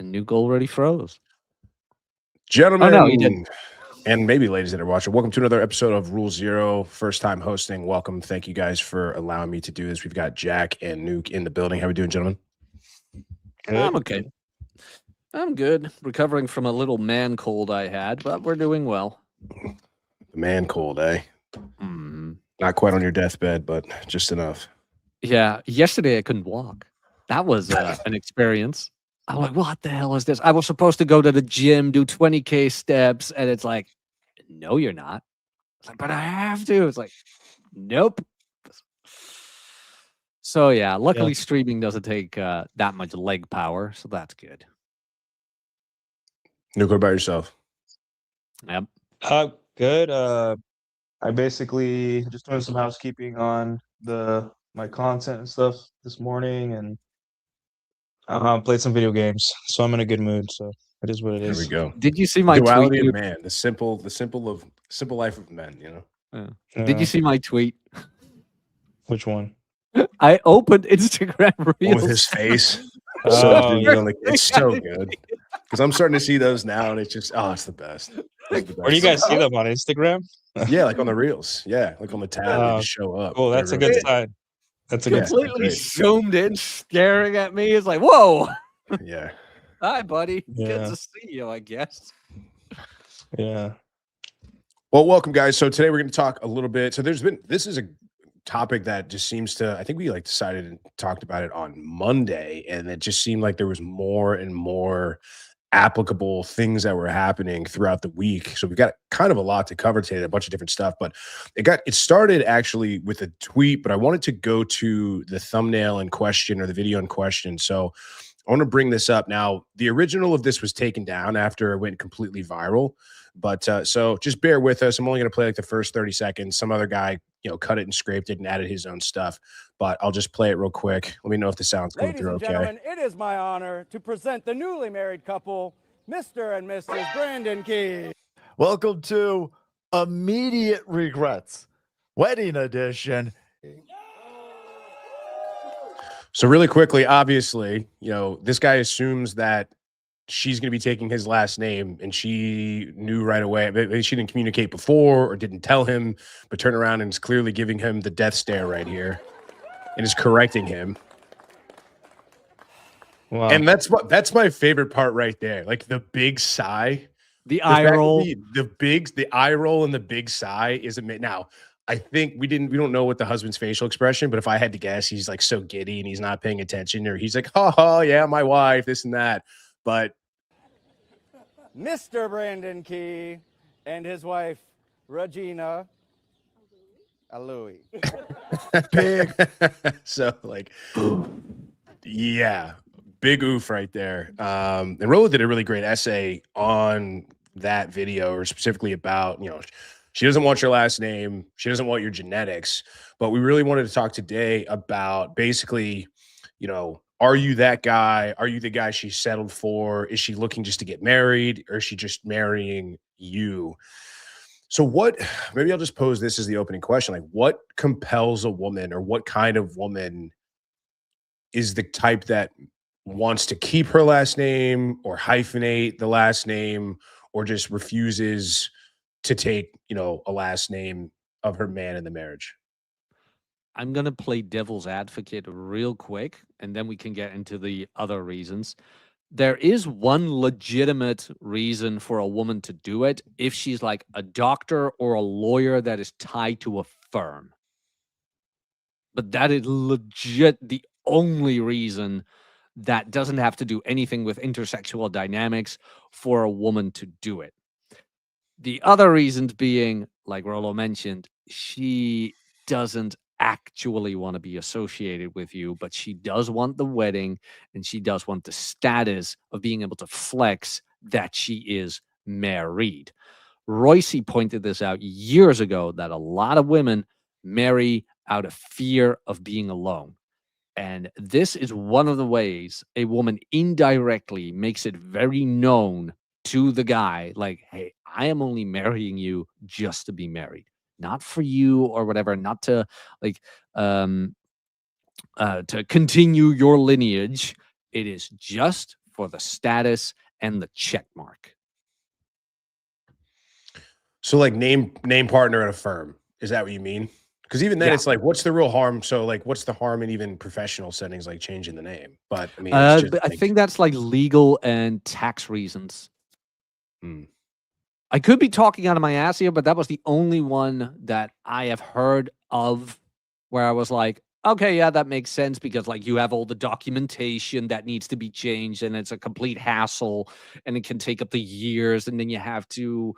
And Nuke already froze. Gentlemen, Oh, no, he didn't. and maybe ladies that are watching, welcome to another episode of Rule Zero. First time hosting. Welcome. Thank you guys for allowing me to do this. We've got Jack and Nuke in the building. How we doing, gentlemen? I'm okay. I'm good. Recovering from a little man cold I had, but we're doing well. The man cold, eh? Mm. Not quite on your deathbed, but just enough. Yeah, yesterday I couldn't walk. That was an experience. I'm like, what the hell is this? I was supposed to go to the gym, do 20K steps, and it's like, no, you're not. It's like, but I have to. It's like, nope. So yeah, luckily streaming doesn't take that much leg power, so that's good. Nuke, what about yourself? Yep. Good. I basically just doing some housekeeping on my content and stuff this morning, and played some video games. So I'm in a good mood. So it is what it is. There we go. Did you see my Duality tweet? of man, the simple life of men. You know. Did you see my tweet? Which one? I opened Instagram Reels With his face. Oh, So it's so good. Because I'm starting to see those now, and it's just it's the best. It's the Where do you best. guys see them on Instagram? Yeah, like on the reels. Yeah, like on the tab, they just show up. Oh, that's a good sign. That's a good sign. Completely zoomed in, staring at me. It's like, whoa. Yeah. Hi, buddy. Yeah. Good to see you, I guess. Yeah. Well, welcome, guys. So today we're going to talk a little bit. So this is a topic that just seems to, I think we decided and talked about it on Monday, and it just seemed like there was more and more applicable things that were happening throughout the week. So we've got kind of a lot to cover today, a bunch of different stuff, but it started actually with a tweet, but I wanted to go to the thumbnail in question or the video in question. So I want to bring this up. Now, the original of this was taken down after it went completely viral, but so just bear with us. I'm only going to play like the first 30 seconds. Some other guy, cut it and scraped it and added his own stuff, but I'll just play it real quick. Let me know if the sound's coming through okay. Ladies and gentlemen, it is my honor to present the newly married couple, Mr. and Mrs. Brandon Key. Welcome to Immediate Regrets, Wedding Edition. So really quickly, obviously, this guy assumes that she's going to be taking his last name, and she knew right away. Maybe she didn't communicate before or didn't tell him, but turned around and is clearly giving him the death stare right here and is correcting him. Wow. And that's my favorite part right there. Like the big sigh, the eye roll, the eye roll and the big sigh is amazing. Now, I think we don't know what the husband's facial expression, but if I had to guess, he's like so giddy and he's not paying attention, or he's like, oh yeah, my wife, this and that. But Mr. Brandon Key and his wife, Regina Alui. Big. So yeah, big oof right there. And Rolla did a really great essay on that video, or specifically about, she doesn't want your last name. She doesn't want your genetics. But we really wanted to talk today about basically, are you that guy? Are you the guy she settled for? Is she looking just to get married, or is she just marrying you? So maybe I'll just pose this as the opening question. Like, what compels a woman, or what kind of woman is the type that wants to keep her last name or hyphenate the last name, or just refuses to take, a last name of her man in the marriage? I'm going to play devil's advocate real quick, and then we can get into the other reasons. There is one legitimate reason for a woman to do it if she's like a doctor or a lawyer that is tied to a firm. But that is legit the only reason that doesn't have to do anything with intersexual dynamics for a woman to do it. The other reasons being, like Rollo mentioned, she doesn't actually want to be associated with you, but she does want the wedding, and she does want the status of being able to flex that she is married. Royce pointed this out years ago, that a lot of women marry out of fear of being alone. And this is one of the ways a woman indirectly makes it very known to the guy, like, hey, I am only marrying you just to be married, not for you or whatever, not to to continue your lineage. It is just for the status and the check mark. So like name partner at a firm. Is that what you mean? Because even then Yeah. it's like, what's the real harm? So like, what's the harm in even professional settings, like changing the name? But I mean, it's just But I like, think that's like legal and tax reasons. Hmm. I could be talking out of my ass here, but that was the only one that I have heard of where I was like, okay, yeah, that makes sense because like you have all the documentation that needs to be changed and it's a complete hassle and it can take up to years and then you have to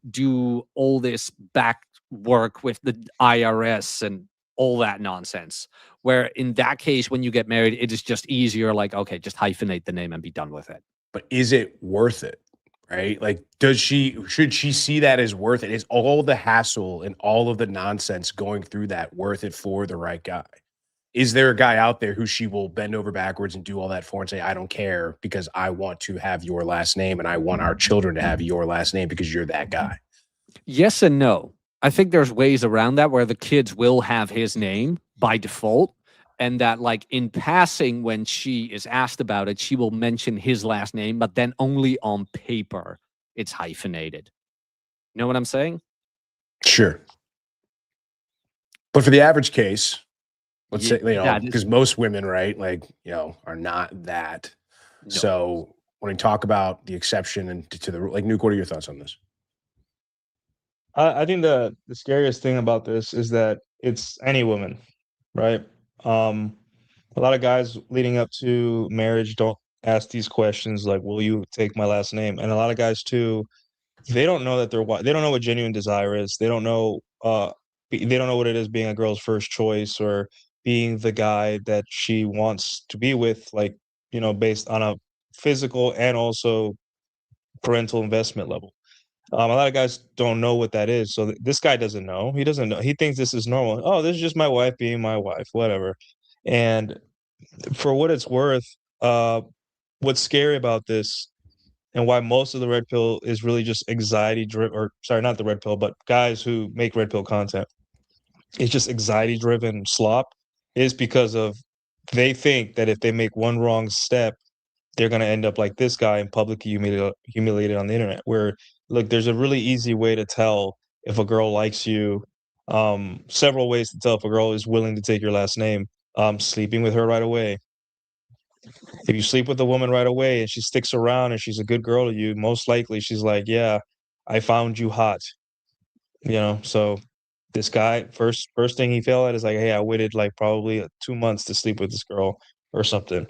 do all this back work with the IRS and all that nonsense. Where in that case, when you get married, it is just easier, like, okay, just hyphenate the name and be done with it. but is it worth it? Right? Like, should she see that as worth it? Is all the hassle and all of the nonsense going through that worth it for the right guy? Is there a guy out there who she will bend over backwards and do all that for and say, I don't care because I want to have your last name and I want our children to have your last name because you're that guy? Yes and no. I think there's ways around that where the kids will have his name by default. And that, like, in passing, when she is asked about it, she will mention his last name, but then only on paper it's hyphenated. You know what I'm saying? Sure. But for the average case, let's Ye- say, you know, that is- because most women, right, like, you know, are not that. No. So when we talk about the exception and to the, like, Nuke, what are your thoughts on this? I think the scariest thing about this is that it's any woman, right? A lot of guys leading up to marriage don't ask these questions like, "Will you take my last name?" And a lot of guys too, they don't know that they don't know what genuine desire is. They don't know they don't know what it is being a girl's first choice or being the guy that she wants to be with, like, you know, based on a physical and also parental investment level. A lot of guys don't know what that is. So this guy doesn't know. He doesn't know. He thinks this is normal. Oh, this is just my wife being my wife, whatever. And for what it's worth, what's scary about this and why most of the red pill is really just anxiety driven, or sorry, not the red pill, but guys who make red pill content, it's just anxiety driven slop, is because of they think that if they make one wrong step, they're going to end up like this guy and publicly humiliated on the internet. Where, look, there's a really easy way to tell if a girl likes you. Several ways to tell if a girl is willing to take your last name. Sleeping with her right away. If you sleep with a woman right away and she sticks around and she's a good girl to you, most likely she's like, yeah, I found you hot. You know, so this guy, first thing he failed at is like, hey, I waited like probably 2 months to sleep with this girl or something.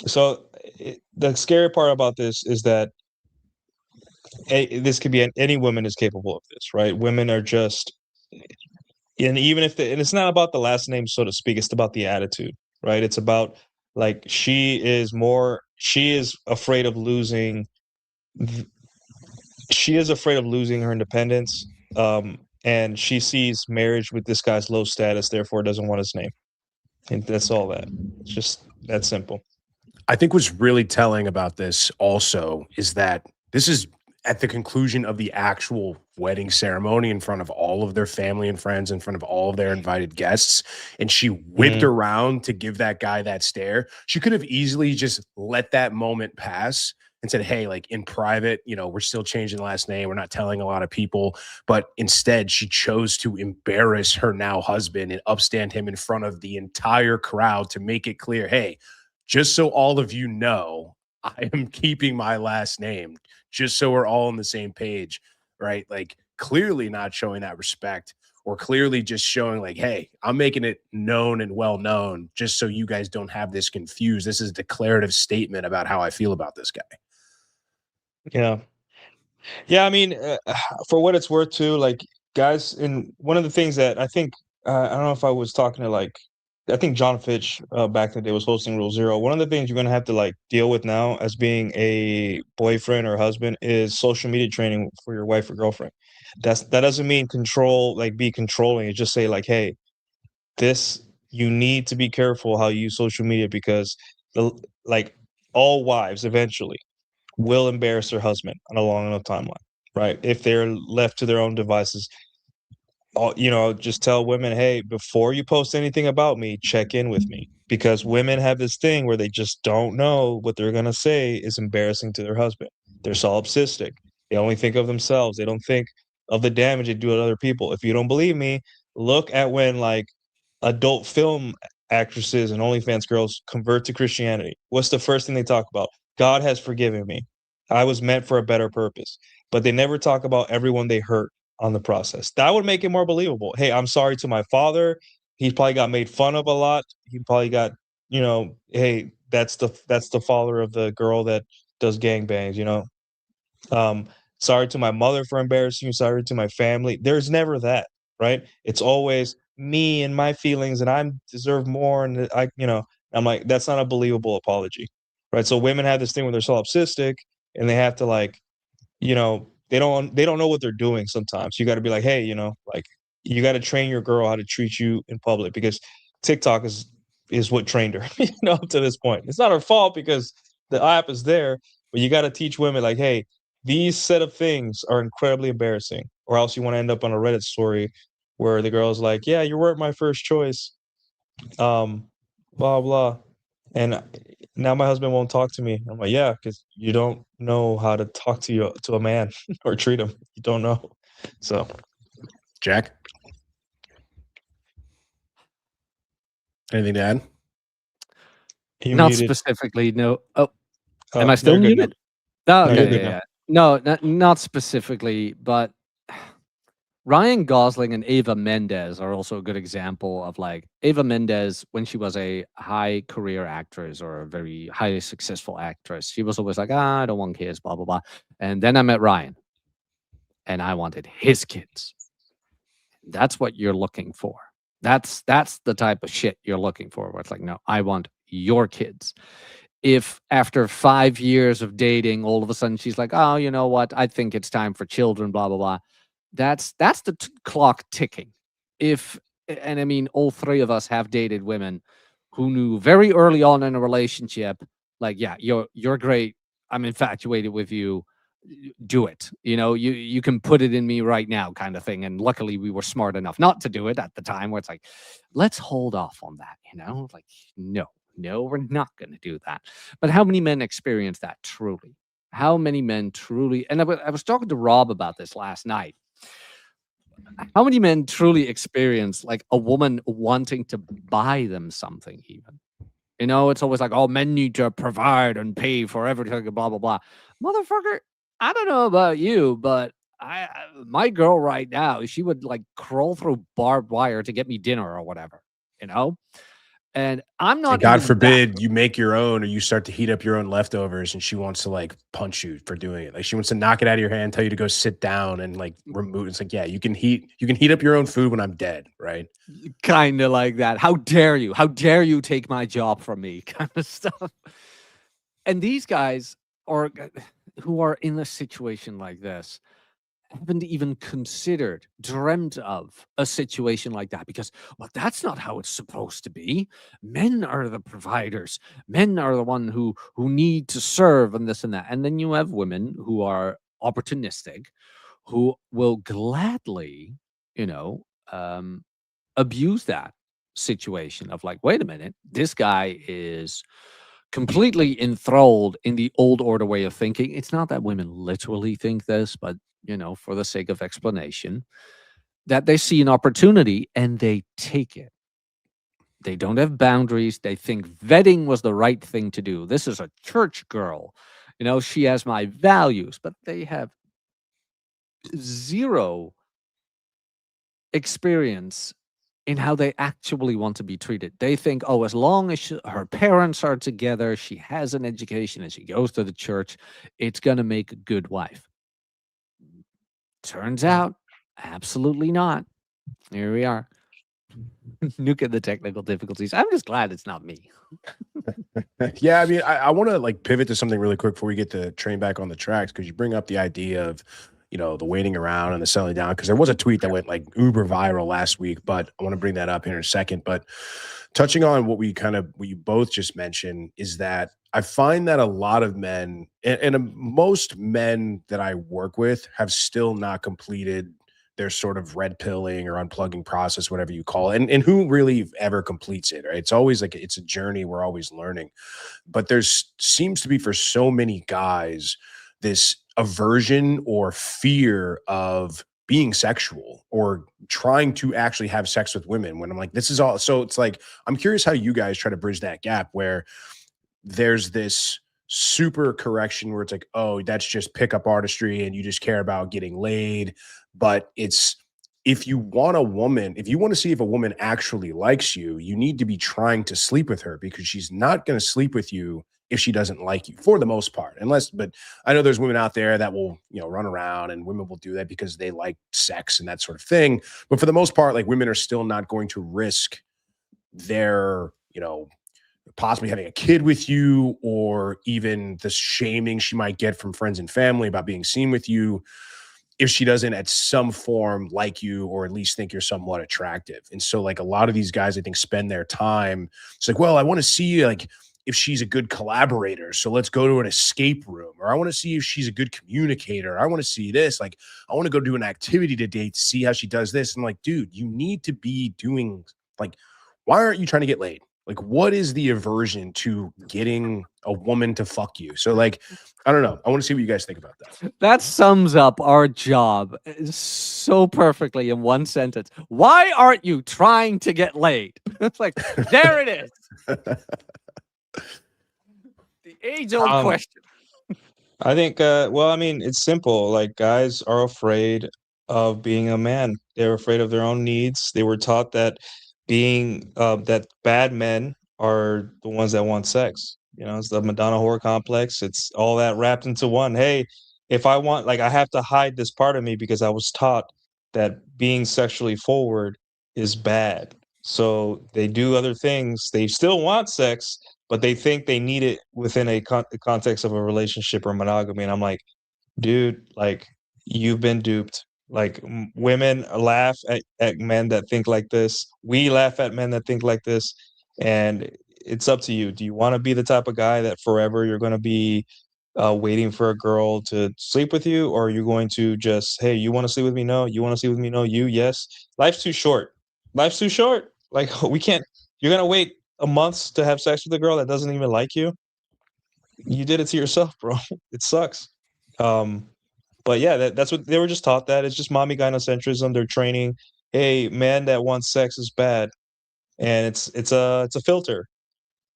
So the scary part about this is that this could be any woman is capable of this, right? Women are just, and even if and it's not about the last name, so to speak, it's about the attitude, right? It's about, like, she is afraid of losing. She is afraid of losing her independence, and she sees marriage with this guy's low status, therefore doesn't want his name. And that's all that. It's just that simple. I think what's really telling about this also is that this is at the conclusion of the actual wedding ceremony in front of all of their family and friends, in front of all of their invited guests. And she whipped around to give that guy that stare. She could have easily just let that moment pass and said, hey, like, in private, you know, we're still changing the last name. We're not telling a lot of people. But instead, she chose to embarrass her now husband and upstand him in front of the entire crowd to make it clear, hey, just so all of you know, I am keeping my last name, just so we're all on the same page, right? Like, clearly not showing that respect, or clearly just showing like, hey, I'm making it known and well known just so you guys don't have this confused. This is a declarative statement about how I feel about this guy. Yeah. Yeah, I mean, for what it's worth too, like, guys, and one of the things that I think, I don't know if I was talking to, like, I think John Fitch back in the day was hosting Rule Zero. One of the things you're gonna have to, like, deal with now as being a boyfriend or husband is social media training for your wife or girlfriend. That doesn't mean control, like, be controlling. It just say like, hey, you need to be careful how you use social media because like, all wives eventually will embarrass their husband on a long enough timeline, right? If they're left to their own devices. just tell women, hey, before you post anything about me, check in with me. Because women have this thing where they just don't know what they're gonna say is embarrassing to their husband. They're solipsistic. They only think of themselves. They don't think of the damage they do to other people. If you don't believe me, look at when like adult film actresses and OnlyFans girls convert to Christianity. What's the first thing they talk about? God has forgiven me. I was meant for a better purpose. But they never talk about everyone they hurt on the process. That would make it more believable. Hey, I'm sorry to my father. He probably got made fun of a lot. He probably got, hey, that's the father of the girl that does gangbangs. Um, sorry to my mother for embarrassing you. Sorry to my family. There's never that, right? It's always me and my feelings, and I deserve more. And I'm like, that's not a believable apology, right? So women have this thing where they're solipsistic, and they have to they don't know what they're doing sometimes. You got to be like, hey, like you got to train your girl how to treat you in public because TikTok is what trained her, up to this point. It's not her fault because the app is there, but you got to teach women like, hey, these set of things are incredibly embarrassing, or else you want to end up on a Reddit story where the girl's like, yeah, you weren't my first choice, blah blah, and now my husband won't talk to me. I'm like, yeah, because you don't know how to talk to a man or treat him. You don't know. So Jack, anything to add? you Not muted. specifically, no. Oh, Oh, am I still you're good now. muted? No, No, you're okay, good yeah, now. yeah. No, not specifically, but Ryan Gosling and Eva Mendes are also a good example of like Eva Mendes when she was a high career actress or a very highly successful actress. She was always like, I don't want kids, blah blah blah. And then I met Ryan, and I wanted his kids. That's what you're looking for. That's the type of shit you're looking for. Where it's like, no, I want your kids. If after 5 years of dating, all of a sudden she's like, oh, you know what? I think it's time for children, blah blah blah. That's the clock ticking. If and I mean, all three of us have dated women who knew very early on in a relationship, like, yeah, you're great. I'm infatuated with you. Do it. You can put it in me right now, kind of thing. And luckily, we were smart enough not to do it at the time. Where it's like, let's hold off on that. Like, no, we're not going to do that. But how many men experience that truly? How many men truly? And I was talking to Rob about this last night. How many men truly experience like a woman wanting to buy them something, even? It's always like, oh, men need to provide and pay for everything, blah, blah, blah. Motherfucker, I don't know about you, but my girl right now, she would like crawl through barbed wire to get me dinner or whatever, and I'm not And God even that forbid you make your own or you start to heat up your own leftovers and she wants to like punch you for doing it. Like she wants to knock it out of your hand, tell you to go sit down and like remove. It's like, yeah, you can heat up your own food when I'm dead, right? kind of like that. How dare you? How dare you take my job from me? Kind of stuff. And these guys are who are in a situation like this haven't even considered, dreamt of a situation like that because, well, that's not how it's supposed to be. Men are the providers. Men are the one who need to serve and this and that. And then you have women who are opportunistic, who will gladly, abuse that situation of like, wait a minute, this guy is completely enthralled in the old order way of thinking. It's not that women literally think this, but for the sake of explanation, that they see an opportunity and they take it. They don't have boundaries. They think vetting was the right thing to do. This is a church girl. She has my values, but they have zero experience in how they actually want to be treated. They think, oh, as long as her parents are together, she has an education and she goes to the church, it's going to make a good wife. Turns out, absolutely not. Here we are. Look at the technical difficulties. I'm just glad it's not me. Yeah, I mean, I want to like pivot to something really quick before we get the train back on the tracks because you bring up the idea of the waiting around and the selling down because there was a tweet that went like uber viral last week, but I want to bring that up here in a second. But touching on what you both just mentioned is that I find that a lot of men and most men that I work with have still not completed their sort of red pilling or unplugging process, whatever you call it, and who really ever completes it, right? It's always like it's a journey. We're always learning, but there's seems to be for so many guys this aversion or fear of being sexual or trying to actually have sex with women when I'm like, this is all. So it's like, I'm curious how you guys try to bridge that gap where there's this super correction where it's like, oh, that's just pickup artistry and you just care about getting laid. But it's, if you want a woman, if you want to see if a woman actually likes you, you need to be trying to sleep with her, because she's not going to sleep with you if she doesn't like you, for the most part. Unless, but I know there's women out there that will, you know, run around, and women will do that because they like sex and that sort of thing. But for the most part, like, women are still not going to risk their, you know, possibly having a kid with you, or even the shaming she might get from friends and family about being seen with you, if she doesn't at some form like you, or at least think you're somewhat attractive. And so, like, a lot of these guys, I think, spend their time, it's like, well, I want to see, like, if she's a good collaborator, so let's go to an escape room, or I want to see if she's a good communicator, I want to see this, like, I want to go do an activity today to see how she does this. And like, dude, you need to be doing, like, why aren't you trying to get laid? Like, what is the aversion to getting a woman to fuck you? So, like, I don't know. I want to see what you guys think about that. That sums up our job so perfectly in one sentence. Why aren't you trying to get laid? It's like, there it is. The age-old question. I think, well, I mean, it's simple. Like, guys are afraid of being a man. They're afraid of their own needs. They were taught that that bad men are the ones that want sex. You know, it's the Madonna whore complex. It's all that wrapped into one. Hey, if I want, like, I have to hide this part of me because I was taught that being sexually forward is bad. So they do other things. They still want sex, but they think they need it within the context of a relationship or monogamy. And I'm like, dude, like, you've been duped. Like, women laugh at men that think like this. We laugh at men that think like this. And it's up to you. Do you want to be the type of guy that forever you're going to be waiting for a girl to sleep with you? Or are you going to just, hey, you want to sleep with me? No. You want to sleep with me? No. You, yes. Life's too short. Life's too short. Like, we can't, you're going to wait a month to have sex with a girl that doesn't even like you. You did it to yourself, bro. It sucks. But yeah, that's what they were just taught. That it's just mommy gynocentrism. They're training, hey, man that wants sex is bad, and it's a filter.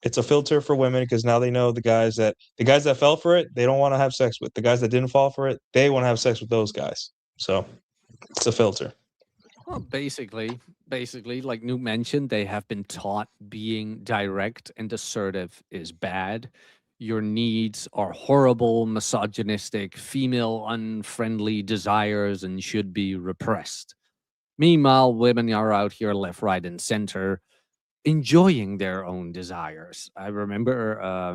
It's a filter for women, because now they know the guys that fell for it, they don't want to have sex with. The guys that didn't fall for it, they want to have sex with those guys. So it's a filter. Well, basically, like Nuke mentioned, they have been taught being direct and assertive is bad. Your needs are horrible, misogynistic, female unfriendly desires, and should be repressed. Meanwhile, women are out here left, right, and center enjoying their own desires. I remember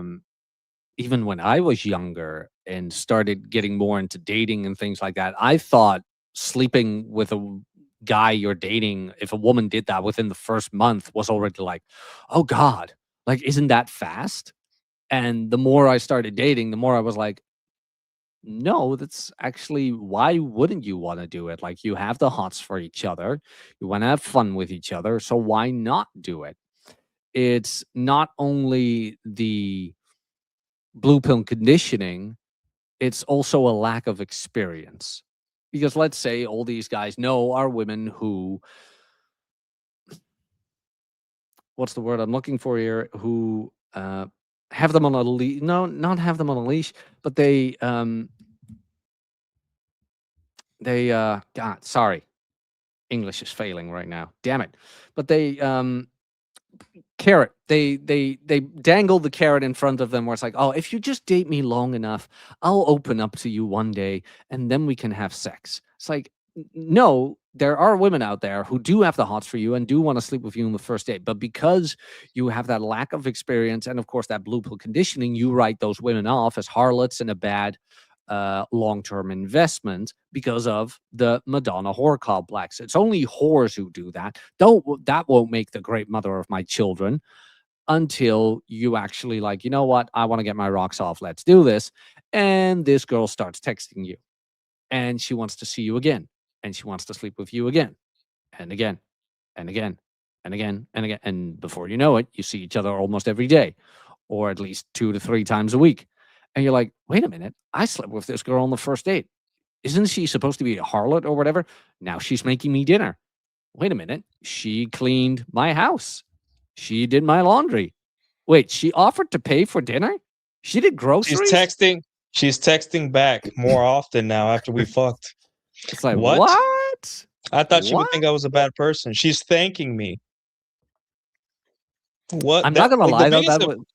even when I was younger and started getting more into dating and things like that, I thought sleeping with a guy you're dating, if a woman did that within the first month, was already like, oh God, like, isn't that fast? And the more I started dating, the more I was like, no, that's actually, why wouldn't you want to do it? Like, you have the hots for each other, you want to have fun with each other, so why not do it? It's not only the blue pill conditioning, it's also a lack of experience. Because let's say all these guys know are women who, what's the word I'm looking for here, who have them on a leash. No, not have them on a leash, but they God, sorry, English is failing right now, damn it. But they carrot, they dangle the carrot in front of them, where it's like, oh, if you just date me long enough, I'll open up to you one day and then we can have sex. It's like, no, there are women out there who do have the hots for you and do want to sleep with you on the first date, but because you have that lack of experience and of course that blue pill conditioning, you write those women off as harlots and a bad long-term investment because of the Madonna whore complex. It's only whores who do that. That won't make the great mother of my children until you actually, like, you know what, I want to get my rocks off, let's do this. And this girl starts texting you and she wants to see you again. and she wants to sleep with you again and again and again and again and again. And before you know it, you see each other almost every day, or at least 2 to 3 times a week. And you're like, wait a minute, I slept with this girl on the first date. Isn't she supposed to be a harlot or whatever? Now she's making me dinner. Wait a minute, she cleaned my house. She did my laundry. Wait, she offered to pay for dinner? She did groceries? She's texting back more often now after we fucked. It's like, What? what? I thought she would What? think I was a bad person. She's thanking me. What? I'm not gonna like, the lie though, biggest that of- was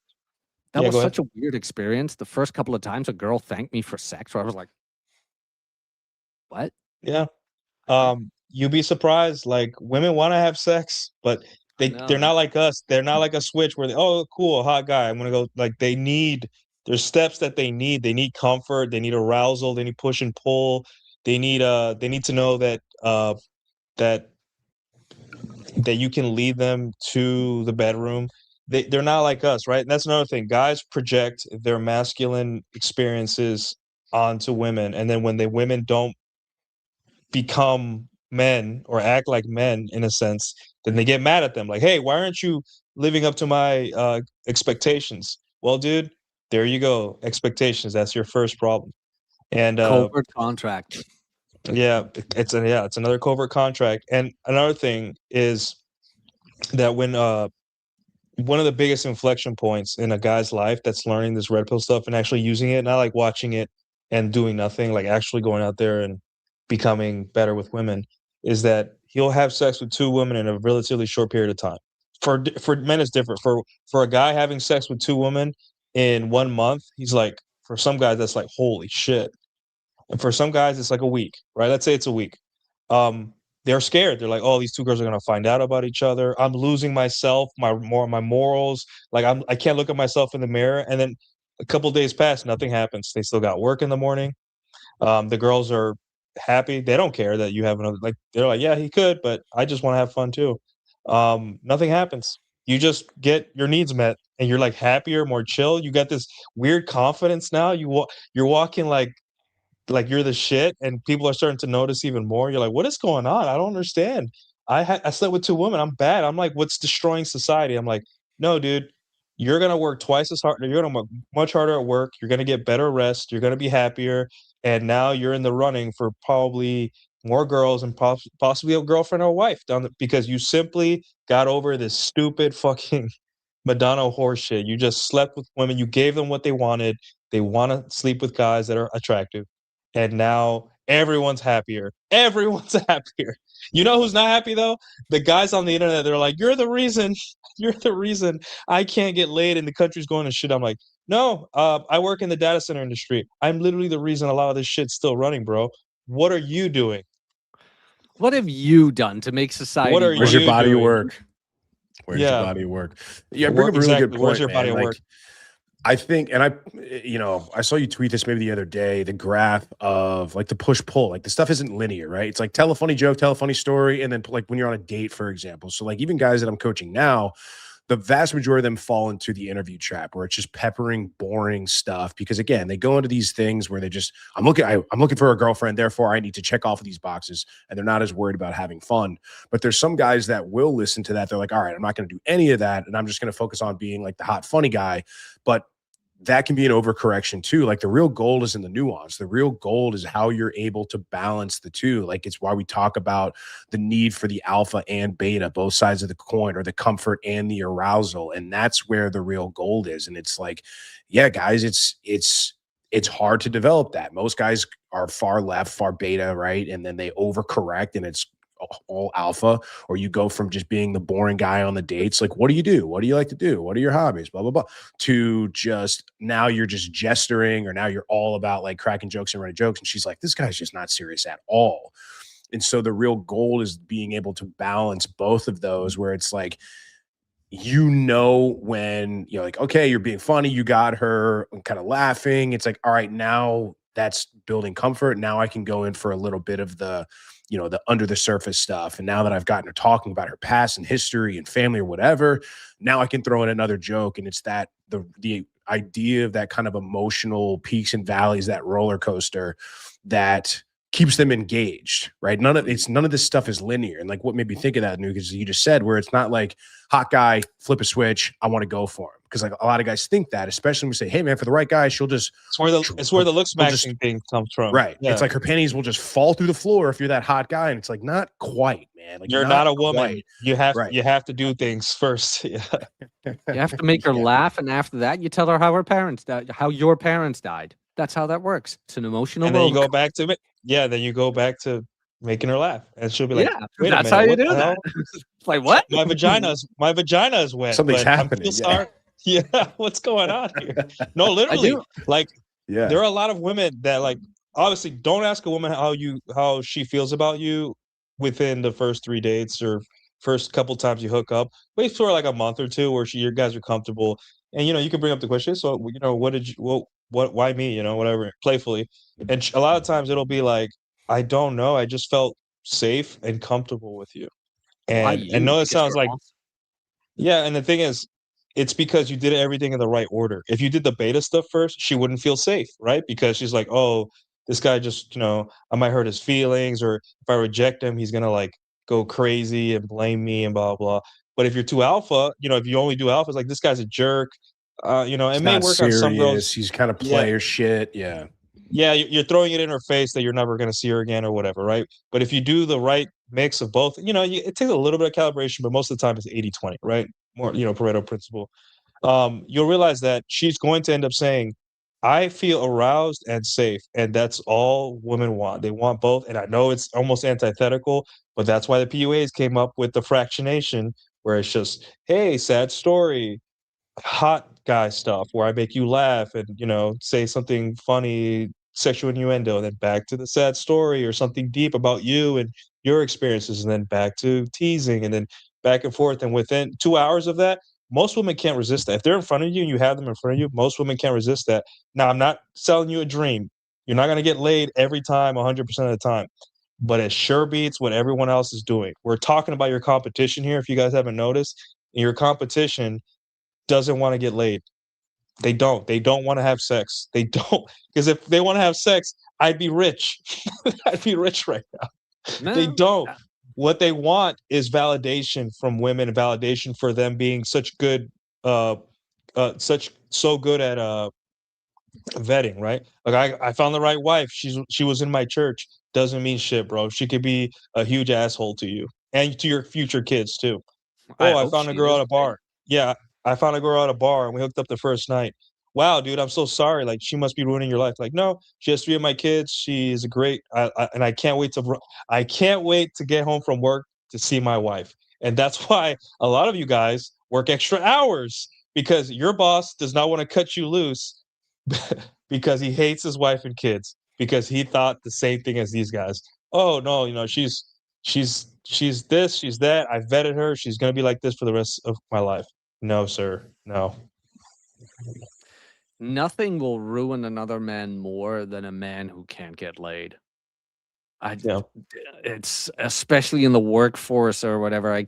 Yeah, go such a weird experience. The first couple of times a girl thanked me for sex, where I was like, what? Yeah. You'd be surprised. Like, women want to have sex, but they're know. not like us. They're not like a switch where oh, cool, hot guy, I'm gonna go. Like, there's steps that they need. They need comfort, they need arousal, they need push and pull. They need to know that that you can lead them to the bedroom. They're not like us, right? And that's another thing. Guys project their masculine experiences onto women, and then when the women don't become men or act like men in a sense, then they get mad at them. Like, hey, why aren't you living up to my expectations? Well, dude, there you go. Expectations. That's your first problem. And Covert contract. yeah, it's another covert contract. And another thing is that when one of the biggest inflection points in a guy's life that's learning this red pill stuff and actually using it, not like watching it and doing nothing, like actually going out there and becoming better with women, is that he'll have sex with 2 women in a relatively short period of time. For men, it's different. For a guy having sex with 2 women in 1 month, he's like, for some guys, that's like, holy shit. And for some guys, it's like a week, right? Let's say it's a week. They're scared. They're like, oh, these 2 girls are gonna find out about each other. I'm losing myself, my morals. Like, I can't look at myself in the mirror. And then a couple days pass, nothing happens. They still got work in the morning. The girls are happy. They don't care that you have another. Like, they're like, yeah, he could, but I just want to have fun too. Nothing happens. You just get your needs met, and you're like happier, more chill. You got this weird confidence now. You're walking like you're the shit, and people are starting to notice even more. You're like, what is going on? I don't understand. I slept with 2 women. I'm bad. I'm like, what's destroying society? I'm like, no, dude, you're gonna work twice as hard. You're gonna work much harder at work. You're gonna get better rest. You're gonna be happier, and now you're in the running for probably more girls and possibly a girlfriend or a wife because you simply got over this stupid fucking Madonna horseshit. You just slept with women. You gave them what they wanted. They want to sleep with guys that are attractive. And now everyone's happier. Everyone's happier. You know who's not happy though? The guys on the internet, they're like, you're the reason I can't get laid and the country's going to shit. I'm like, no, I work in the data center industry. I'm literally the reason a lot of this shit's still running, bro. What are you doing? What have you done to make society? What are Where's your you body of doing? work? Where's your Yeah. body of work? Yeah, bring up a really good Exactly. point, Where's your man. body of Like, work? I think, and I saw you tweet this maybe the other day, the graph of like the push pull, like the stuff isn't linear, right? It's like tell a funny joke, tell a funny story, and then like when you're on a date, for example. So like even guys that I'm coaching now, the vast majority of them fall into the interview trap where it's just peppering boring stuff because again, they go into these things where they just, I'm looking for a girlfriend, therefore I need to check off of these boxes, and they're not as worried about having fun. But there's some guys that will listen to that. They're like, all right, I'm not going to do any of that, and I'm just going to focus on being like the hot funny guy. But that can be an overcorrection too. Like the real gold is in the nuance. The real gold is how you're able to balance the two. Like it's why we talk about the need for the alpha and beta, both sides of the coin, or the comfort and the arousal. And that's where the real gold is. And it's like, yeah, guys, it's hard to develop that. Most guys are far left, far beta, right? And then they overcorrect and it's all alpha, or you go from just being the boring guy on the dates, like what do you do, what do you like to do, what are your hobbies, blah blah blah, to just now you're just gesturing, or now you're all about like cracking jokes and running jokes, and she's like, this guy's just not serious at all. And so the real goal is being able to balance both of those, where it's like, you know, when you're like, okay, you're being funny, you got her kind of laughing, it's like, all right, now that's building comfort. Now I can go in for a little bit of the, you know, the under the surface stuff. And now that I've gotten her talking about her past and history and family or whatever, now I can throw in another joke. And it's that the idea of that kind of emotional peaks and valleys, that roller coaster that keeps them engaged, right? None of this stuff is linear. And like what made me think of that, Nuke, is you just said, where it's not like hot guy, flip a switch, I want to go for him. Because like a lot of guys think that, especially when we say, hey man, for the right guy, she'll just It's where the looks she'll just- maxing thing comes from. right. Yeah. It's like her panties will just fall through the floor if you're that hot guy. And it's like, not quite, man. Like You're not a woman. quite. You have Right. to do things first. Yeah. You have to make her Yeah. laugh, and after that, you tell her how her parents died, how your parents died. That's how that works. It's an emotional. And then you roller go back to then you go back to making her laugh, and she'll be like, yeah, "Wait a that's minute, how you what do the that. hell? It's like what? My vagina is wet. Something's but I'm happening, still yeah. sorry." Yeah, what's going on here? No, literally, do. like Yeah. there are a lot of women that like obviously don't ask a woman how she feels about you within the first 3 dates or first couple times you hook up. Wait for like a month or two where you guys are comfortable, and you can bring up the question. So what did you what why me? Whatever, playfully, and a lot of times it'll be like, I don't know, I just felt safe and comfortable with you. Why And I you? know it Because sounds you're like, awesome. yeah, and the thing is, it's because you did everything in the right order. If you did the beta stuff first, she wouldn't feel safe, right? Because she's like, oh, this guy just, I might hurt his feelings, or if I reject him, he's gonna like go crazy and blame me and blah blah. But if you're too alpha, if you only do alpha, it's like this guy's a jerk. It It's may not work on some girls. serious. He's kind of Yeah. player shit. Yeah. Yeah, you're throwing it in her face that you're never going to see her again or whatever, right? But if you do the right mix of both, it takes a little bit of calibration, but most of the time it's 80-20, right? More, Pareto principle. You'll realize that she's going to end up saying, I feel aroused and safe. And that's all women want. They want both. And I know it's almost antithetical, but that's why the PUAs came up with the fractionation, where it's just, hey, sad story, hot guy stuff where I make you laugh and say something funny, sexual innuendo, and then back to the sad story or something deep about you and your experiences, and then back to teasing, and then back and forth. And within 2 hours of that, most women can't resist that. If they're in front of you and you have them in front of you, most women can't resist that. Now, I'm not selling you a dream. You're not going to get laid every time, 100% of the time. But it sure beats what everyone else is doing. We're talking about your competition here, if you guys haven't noticed. And your competition doesn't want to get laid. They don't. They don't want to have sex. They don't. Because if they want to have sex, I'd be rich. I'd be rich right now. They No, don't. What they want is validation from women, and validation for them being such good, so good at vetting, right? Like I found the right wife. She was in my church. Doesn't mean shit, bro. She could be a huge asshole to you and to your future kids too. Oh, I hope found a she girl is. at a bar. Yeah, I found a girl at a bar and we hooked up the first night. Wow, dude, I'm so sorry. Like, she must be ruining your life. Like, no, she has 3 of my kids. She's a great, and I can't wait to get home from work to see my wife. And that's why a lot of you guys work extra hours, because your boss does not want to cut you loose because he hates his wife and kids, because he thought the same thing as these guys. Oh no, she's this, she's that. I vetted her. She's gonna be like this for the rest of my life. No, sir. No. Nothing will ruin another man more than a man who can't get laid. Yeah. It's especially in the workforce or whatever. And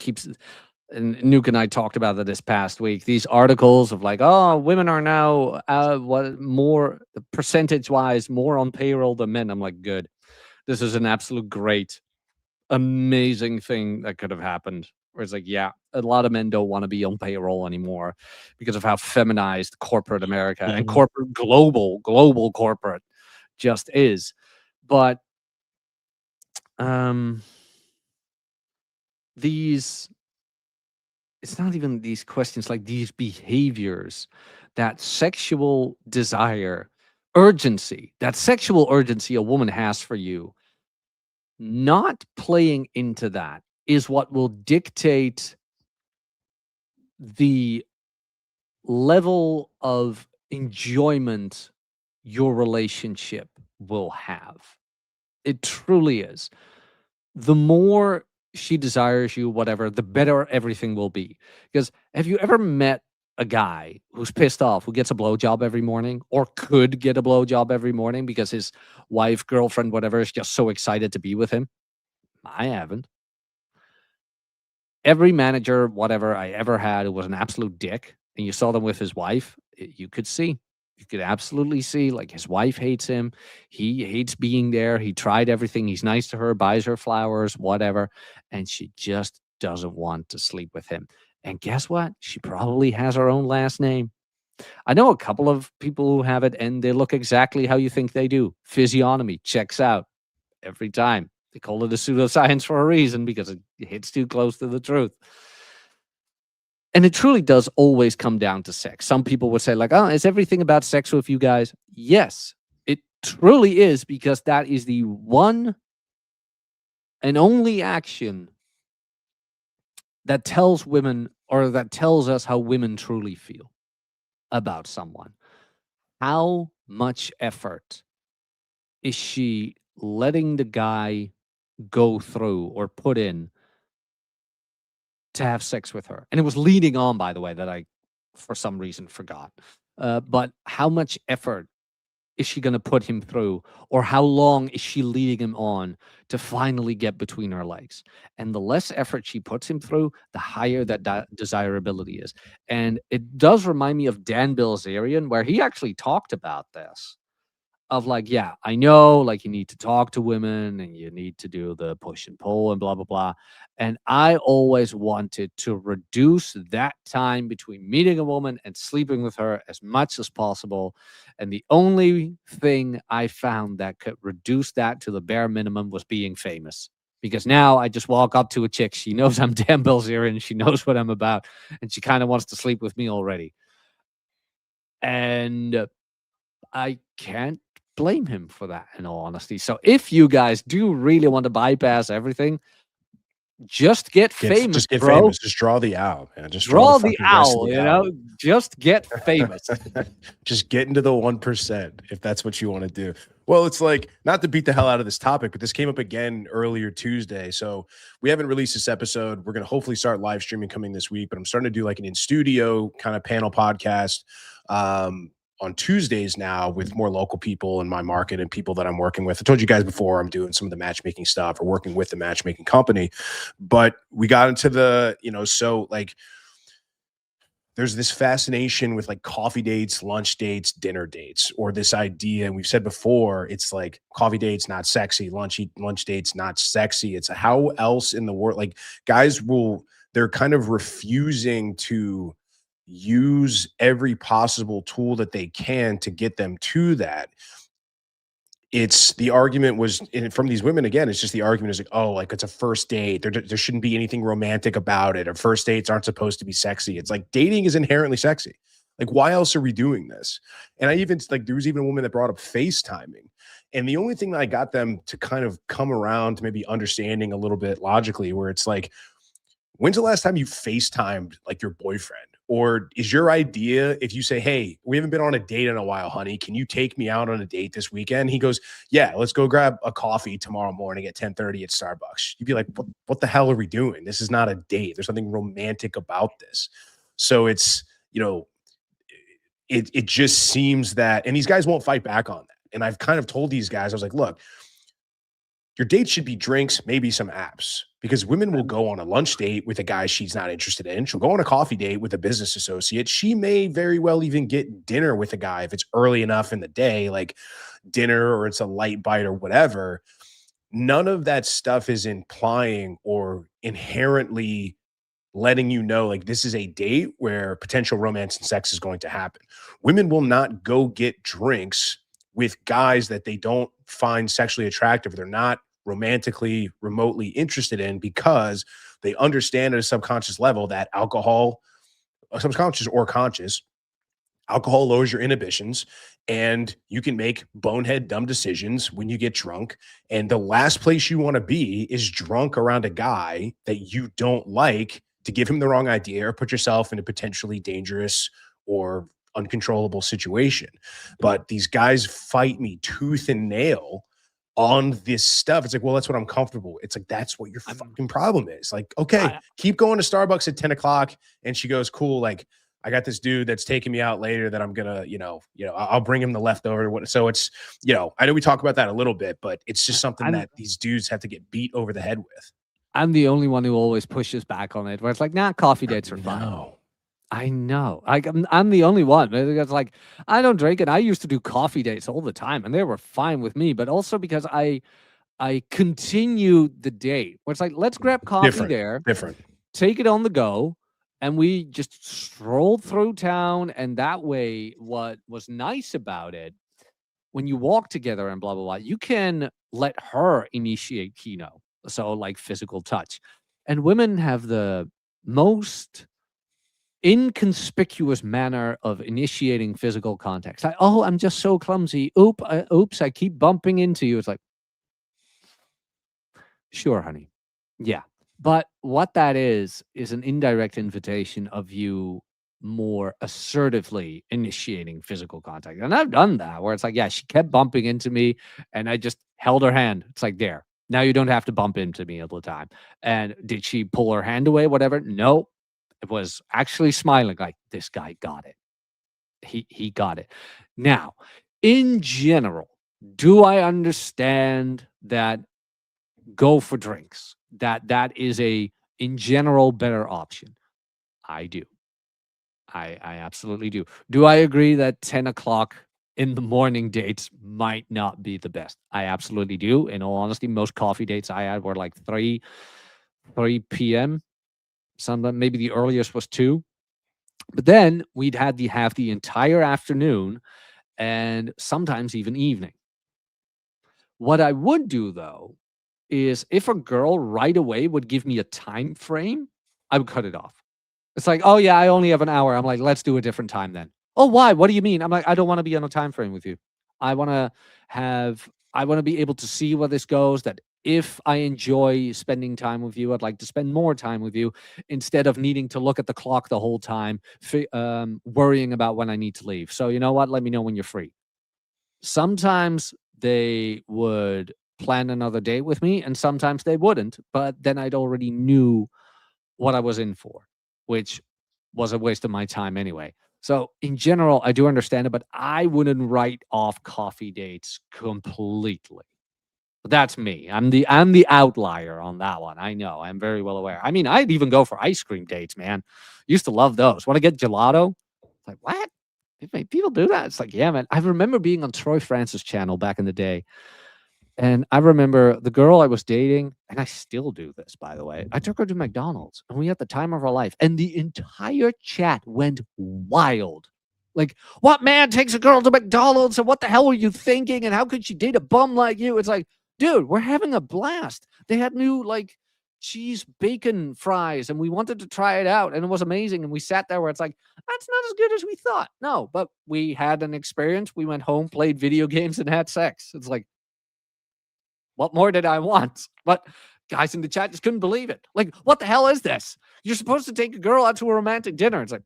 Nuke and I talked about it this past week. These articles of like, oh, women are now what more percentage wise more on payroll than men. I'm like, good. This is an absolute great, amazing thing that could have happened. Where it's like, yeah, a lot of men don't want to be on payroll anymore because of how feminized corporate America and Mhm. corporate global corporate just is. But these, it's not even these questions, like these behaviors, that sexual desire, that sexual urgency a woman has for you, not playing into that is what will dictate the level of enjoyment your relationship will have. It truly is. The more she desires you, whatever, the better everything will be. Because have you ever met a guy who's pissed off, who gets a blowjob every morning, or could get a blowjob every morning because his wife, girlfriend, whatever, is just so excited to be with him? I haven't. Every manager, whatever I ever had, who was an absolute dick, and you saw them with his wife, you could see You could absolutely see, like, his wife hates him. He hates being there. He tried everything. He's nice to her, buys her flowers, whatever, and she just doesn't want to sleep with him. And guess what? She probably has her own last name. I know a couple of people who have it, and they look exactly how you think they do. Physiognomy checks out every time. They call it a pseudoscience for a reason because it hits too close to the truth. And it truly does always come down to sex. Some people would say, like, oh, is everything about sex with you guys? Yes, it truly is, because that is the one and only action that tells women, or that tells us how women truly feel about someone. How much effort is she letting the guy go through or put in to have sex with her? And it was leading on, by the way, that I, for some reason, forgot. But how much effort is she going to put him through? Or how long is she leading him on to finally get between her legs? And the less effort she puts him through, the higher that desirability is. And it does remind me of Dan Bilzerian, where he actually talked about this. Of like, yeah, I know, like, you need to talk to women and you need to do the push and pull and blah, blah, blah. And I always wanted to reduce that time between meeting a woman and sleeping with her as much as possible. And the only thing I found that could reduce that to the bare minimum was being famous. Because now I just walk up to a chick, she knows I'm Dan Bilzerian, she knows what I'm about, and she kind of wants to sleep with me already. And I can't blame him for that, in all honesty. So if you guys do really want to bypass everything, just get famous, Just get bro. famous. Just draw the owl, man. Just Draw the fucking rest of owl, the you owl. know? Just get famous. Just get into the 1% if that's what you want to do. Well, it's like, not to beat the hell out of this topic, but this came up again earlier Tuesday. So we haven't released this episode. We're going to hopefully start live streaming coming this week, but I'm starting to do like an in-studio kind of panel podcast on Tuesdays now with more local people in my market and people that I'm working with. I told you guys before, I'm doing some of the matchmaking stuff or working with the matchmaking company, but we got into the, so like, there's this fascination with like coffee dates, lunch dates, dinner dates, or this idea. And we've said before, it's like coffee dates, not sexy, lunch dates, not sexy. It's how else in the world, like guys they're kind of refusing to use every possible tool that they can to get them to that. It's the argument was from these women again. It's just the argument is like, oh, like it's a first date. There shouldn't be anything romantic about it. Or first dates aren't supposed to be sexy. It's like dating is inherently sexy. Like, why else are we doing this? And I even like there was even a woman that brought up FaceTiming. And the only thing that I got them to kind of come around to maybe understanding a little bit logically, where it's like, when's the last time you FaceTimed like your boyfriend? Or is your idea, if you say, hey, we haven't been on a date in a while, honey, can you take me out on a date this weekend? He goes, yeah, let's go grab a coffee tomorrow morning at 10:30 at Starbucks. You'd be like, what the hell are we doing? This is not a date. There's something romantic about this. So it's, it just seems that, and these guys won't fight back on that. And I've kind of told these guys, I was like, look, your date should be drinks, maybe some apps, because women will go on a lunch date with a guy she's not interested in. She'll go on a coffee date with a business associate. She may very well even get dinner with a guy if it's early enough in the day, like dinner or it's a light bite or whatever. None of that stuff is implying or inherently letting you know, like, this is a date where potential romance and sex is going to happen. Women will not go get drinks with guys that they don't find sexually attractive. They're not romantically, remotely interested in, because they understand at a subconscious level that alcohol, subconscious or conscious, alcohol lowers your inhibitions and you can make bonehead dumb decisions when you get drunk. And the last place you want to be is drunk around a guy that you don't like, to give him the wrong idea or put yourself in a potentially dangerous or uncontrollable situation. But these guys fight me tooth and nail on this stuff. It's like, well, that's what I'm comfortable with. It's like, that's what your fucking problem is. Like, okay, keep going to Starbucks at 10 o'clock. And she goes, cool. Like, I got this dude that's taking me out later that I'm gonna, I'll bring him the leftover. So it's, I know we talk about that a little bit, but it's just something that these dudes have to get beat over the head with. I'm the only one who always pushes back on it, where it's like, nah, coffee dates are fine. No. I know. I'm the only one. It's like I don't drink, and I used to do coffee dates all the time, and they were fine with me. But also because I continue the date. Where it's like, let's grab coffee Different. there, Different. take it on the go, and we just strolled through town. And that way, what was nice about it, when you walk together and blah blah blah, you can let her initiate kino. So like physical touch, and women have the most inconspicuous manner of initiating physical contact. Like, oh, I'm just so clumsy. Oops, I keep bumping into you. It's like, sure, honey. Yeah. But what that is an indirect invitation of you more assertively initiating physical contact. And I've done that where it's like, yeah, she kept bumping into me and I just held her hand. It's like, there. Now you don't have to bump into me all the time. And did she pull her hand away? Whatever. No, it was actually smiling like, this guy got it. He got it. Now, in general, do I understand that go for drinks, that is a in general better option? I do. I absolutely do. Do I agree that 10 o'clock in the morning dates might not be the best? I absolutely do. In all honesty, most coffee dates I had were like 3 p.m. Some maybe the earliest was 2. But then we'd have the entire afternoon and sometimes even evening. What I would do though is if a girl right away would give me a time frame, I would cut it off. It's like, "Oh yeah, I only have an hour." I'm like, "Let's do a different time then." "Oh, why? What do you mean?" I'm like, "I don't want to be on a time frame with you. I want to I want to be able to see where this goes, that if I enjoy spending time with you, I'd like to spend more time with you instead of needing to look at the clock the whole time, worrying about when I need to leave. So, you know what? Let me know when you're free." Sometimes they would plan another date with me and sometimes they wouldn't, but then I'd already knew what I was in for, which was a waste of my time anyway. So in general, I do understand it, but I wouldn't write off coffee dates completely. But that's me. I'm the outlier on that one. I know. I'm very well aware. I mean, I'd even go for ice cream dates, man. Used to love those. Want to get gelato? Like, what? People do that? It's like, yeah, man. I remember being on Troy Francis' channel back in the day. And I remember the girl I was dating, and I still do this, by the way. I took her to McDonald's, and we had the time of our life, and the entire chat went wild. Like, what man takes a girl to McDonald's, and what the hell were you thinking, and how could she date a bum like you? It's like, dude, we're having a blast. They had new, like, cheese bacon fries, and we wanted to try it out, and it was amazing, and we sat there where it's like, that's not as good as we thought. No, but we had an experience. We went home, played video games, and had sex. It's like, what more did I want? But guys in the chat just couldn't believe it. Like, what the hell is this? You're supposed to take a girl out to a romantic dinner. It's like,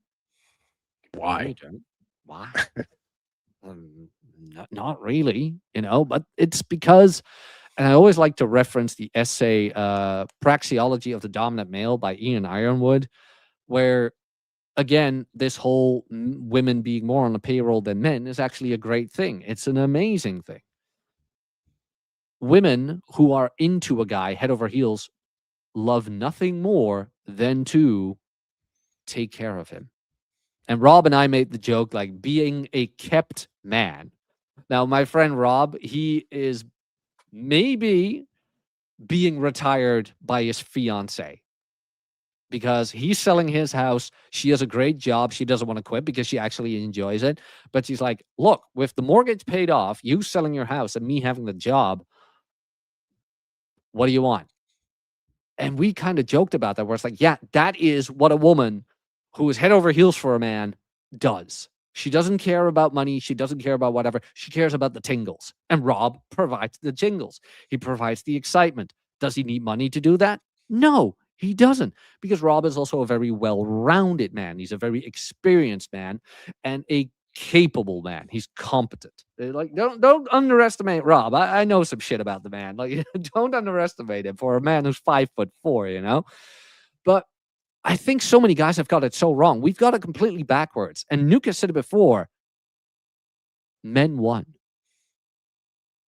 no, Why? you don't. Why? Not really, but it's because, and I always like to reference the essay, Praxeology of the Dominant Male by Ian Ironwood, where, again, this whole women being more on the payroll than men is actually a great thing. It's an amazing thing. Women who are into a guy head over heels love nothing more than to take care of him. And Rob and I made the joke, like, being a kept man. Now, my friend Rob, he is maybe being retired by his fiance because he's selling his house. She has a great job. She doesn't want to quit because she actually enjoys it. But she's like, look, with the mortgage paid off, you selling your house and me having the job, what do you want? And we kind of joked about that, where it's like, yeah, that is what a woman who is head over heels for a man does. She doesn't care about money. She doesn't care about whatever. She cares about the tingles. And Rob provides the jingles. He provides the excitement. Does he need money to do that? No, he doesn't. Because Rob is also a very well-rounded man. He's a very experienced man and a capable man. He's competent. Like, don't underestimate Rob. I know some shit about the man. Like, don't underestimate him for a man who's 5'4", But I think so many guys have got it so wrong. We've got it completely backwards. And Nuke has said it before. Men won.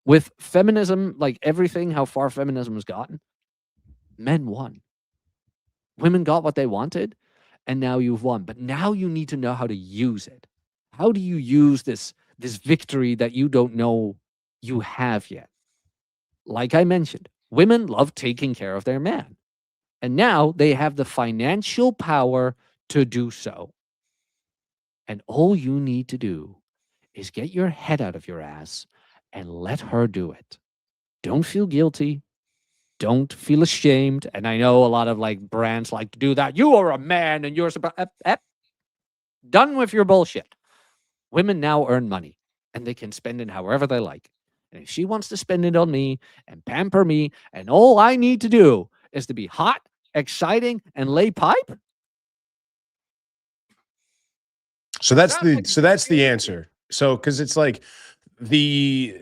With feminism, like everything, how far feminism has gotten, men won. Women got what they wanted. and now you've won. But now you need to know how to use it. How do you use this victory that you don't know you have yet? Like I mentioned, women love taking care of their man. And now they have the financial power to do so. And all you need to do is get your head out of your ass and let her do it. Don't feel guilty. Don't feel ashamed. And I know a lot of like brands like to do that. You are a man and you're supposed. Done with your bullshit. Women now earn money and they can spend it however they like. And if she wants to spend it on me and pamper me, and all I need to do is to be hot, exciting, and lay pipe. So that's the answer. So because it's like the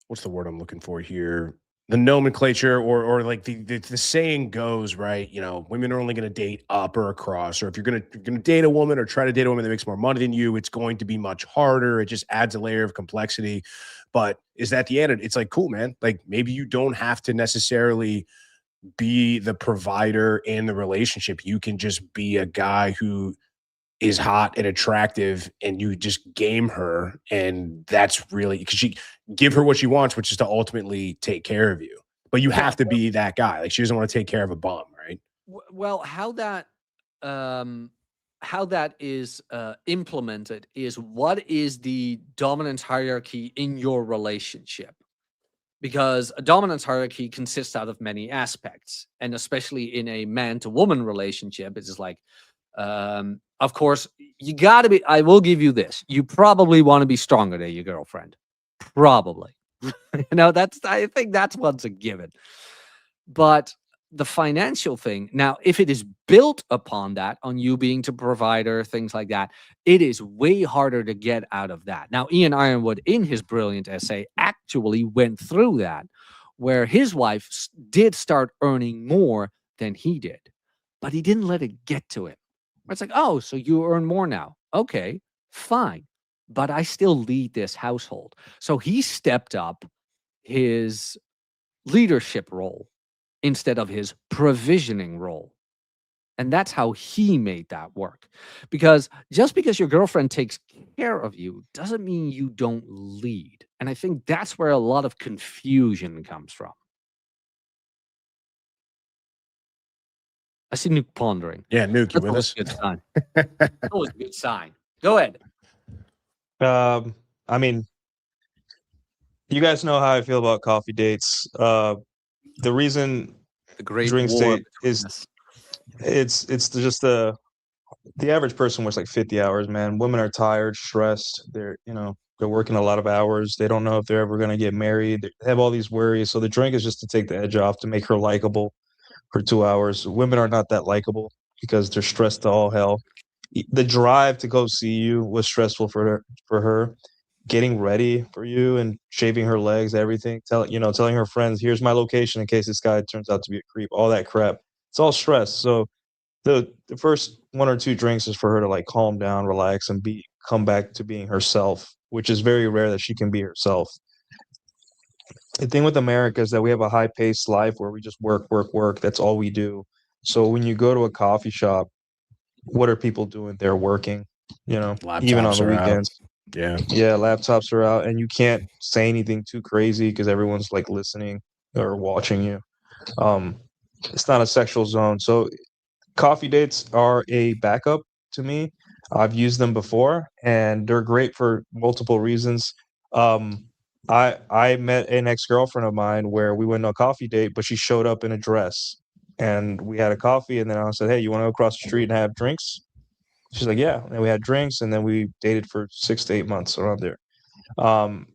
what's the word I'm looking for here? The nomenclature or like the saying goes, right? You know, women are only going to date up or across, or if you're going to date a woman or try to date a woman that makes more money than you, it's going to be much harder. It just adds a layer of complexity. But is that the end? It's like, cool, man. Like maybe you don't have to necessarily be the provider in the relationship. You can just be a guy who is hot and attractive and you just game her. And that's really because she give her what she wants, which is to ultimately take care of you. But you have to be that guy. Like she doesn't want to take care of a bum, right? Well, how that is implemented is what is the dominance hierarchy in your relationship? Because a dominance hierarchy consists out of many aspects, and especially in a man-to-woman relationship, it's just like, of course, you got to be. I will give you this: you probably want to be stronger than your girlfriend, probably. I think that's what's a given. But the financial thing, now, if it is built upon that, on you being the provider, things like that, it is way harder to get out of that. Now, Ian Ironwood, in his brilliant essay, actually went through that, where his wife did start earning more than he did, but he didn't let it get to him. It's like, oh, so you earn more now. Okay, fine. But I still lead this household. So he stepped up his leadership role instead of his provisioning role. And that's how he made that work. Because just because your girlfriend takes care of you doesn't mean you don't lead. And I think that's where a lot of confusion comes from. I see Nuke pondering. Yeah, Nuke, you That's with always us? a good sign. That's always a good sign. Go ahead. I mean, you guys know how I feel about coffee dates. The reason The great drinks war date between is us. it's just the average person works like 50 hours, man. Women are tired, stressed. They're working a lot of hours. They don't know if they're ever going to get married. They have all these worries. So the drink is just to take the edge off, to make her likable for 2 hours. Women are not that likable because they're stressed to all hell. The drive to go see you was stressful for her. Getting ready for you and shaving her legs, everything, telling her friends, here's my location in case this guy turns out to be a creep, all that crap. It's all stress. So the first one or two drinks is for her to like calm down, relax, and come back to being herself, which is very rare that she can be herself. The thing with America is that we have a high-paced life where we just work, work, work. That's all we do. So when you go to a coffee shop, what are people doing? They're working, even on Laptops the are out. weekends. Yeah. Yeah, laptops are out, and you can't say anything too crazy because everyone's like listening or watching you. It's not a sexual zone. So coffee dates are a backup to me. I've used them before, and they're great for multiple reasons. I met an ex-girlfriend of mine where we went on a coffee date, but she showed up in a dress, and we had a coffee, and then I said, "Hey, you want to go across the street and have drinks?" She's like, "Yeah," and we had drinks, and then we dated for 6 to 8 months around there. Um,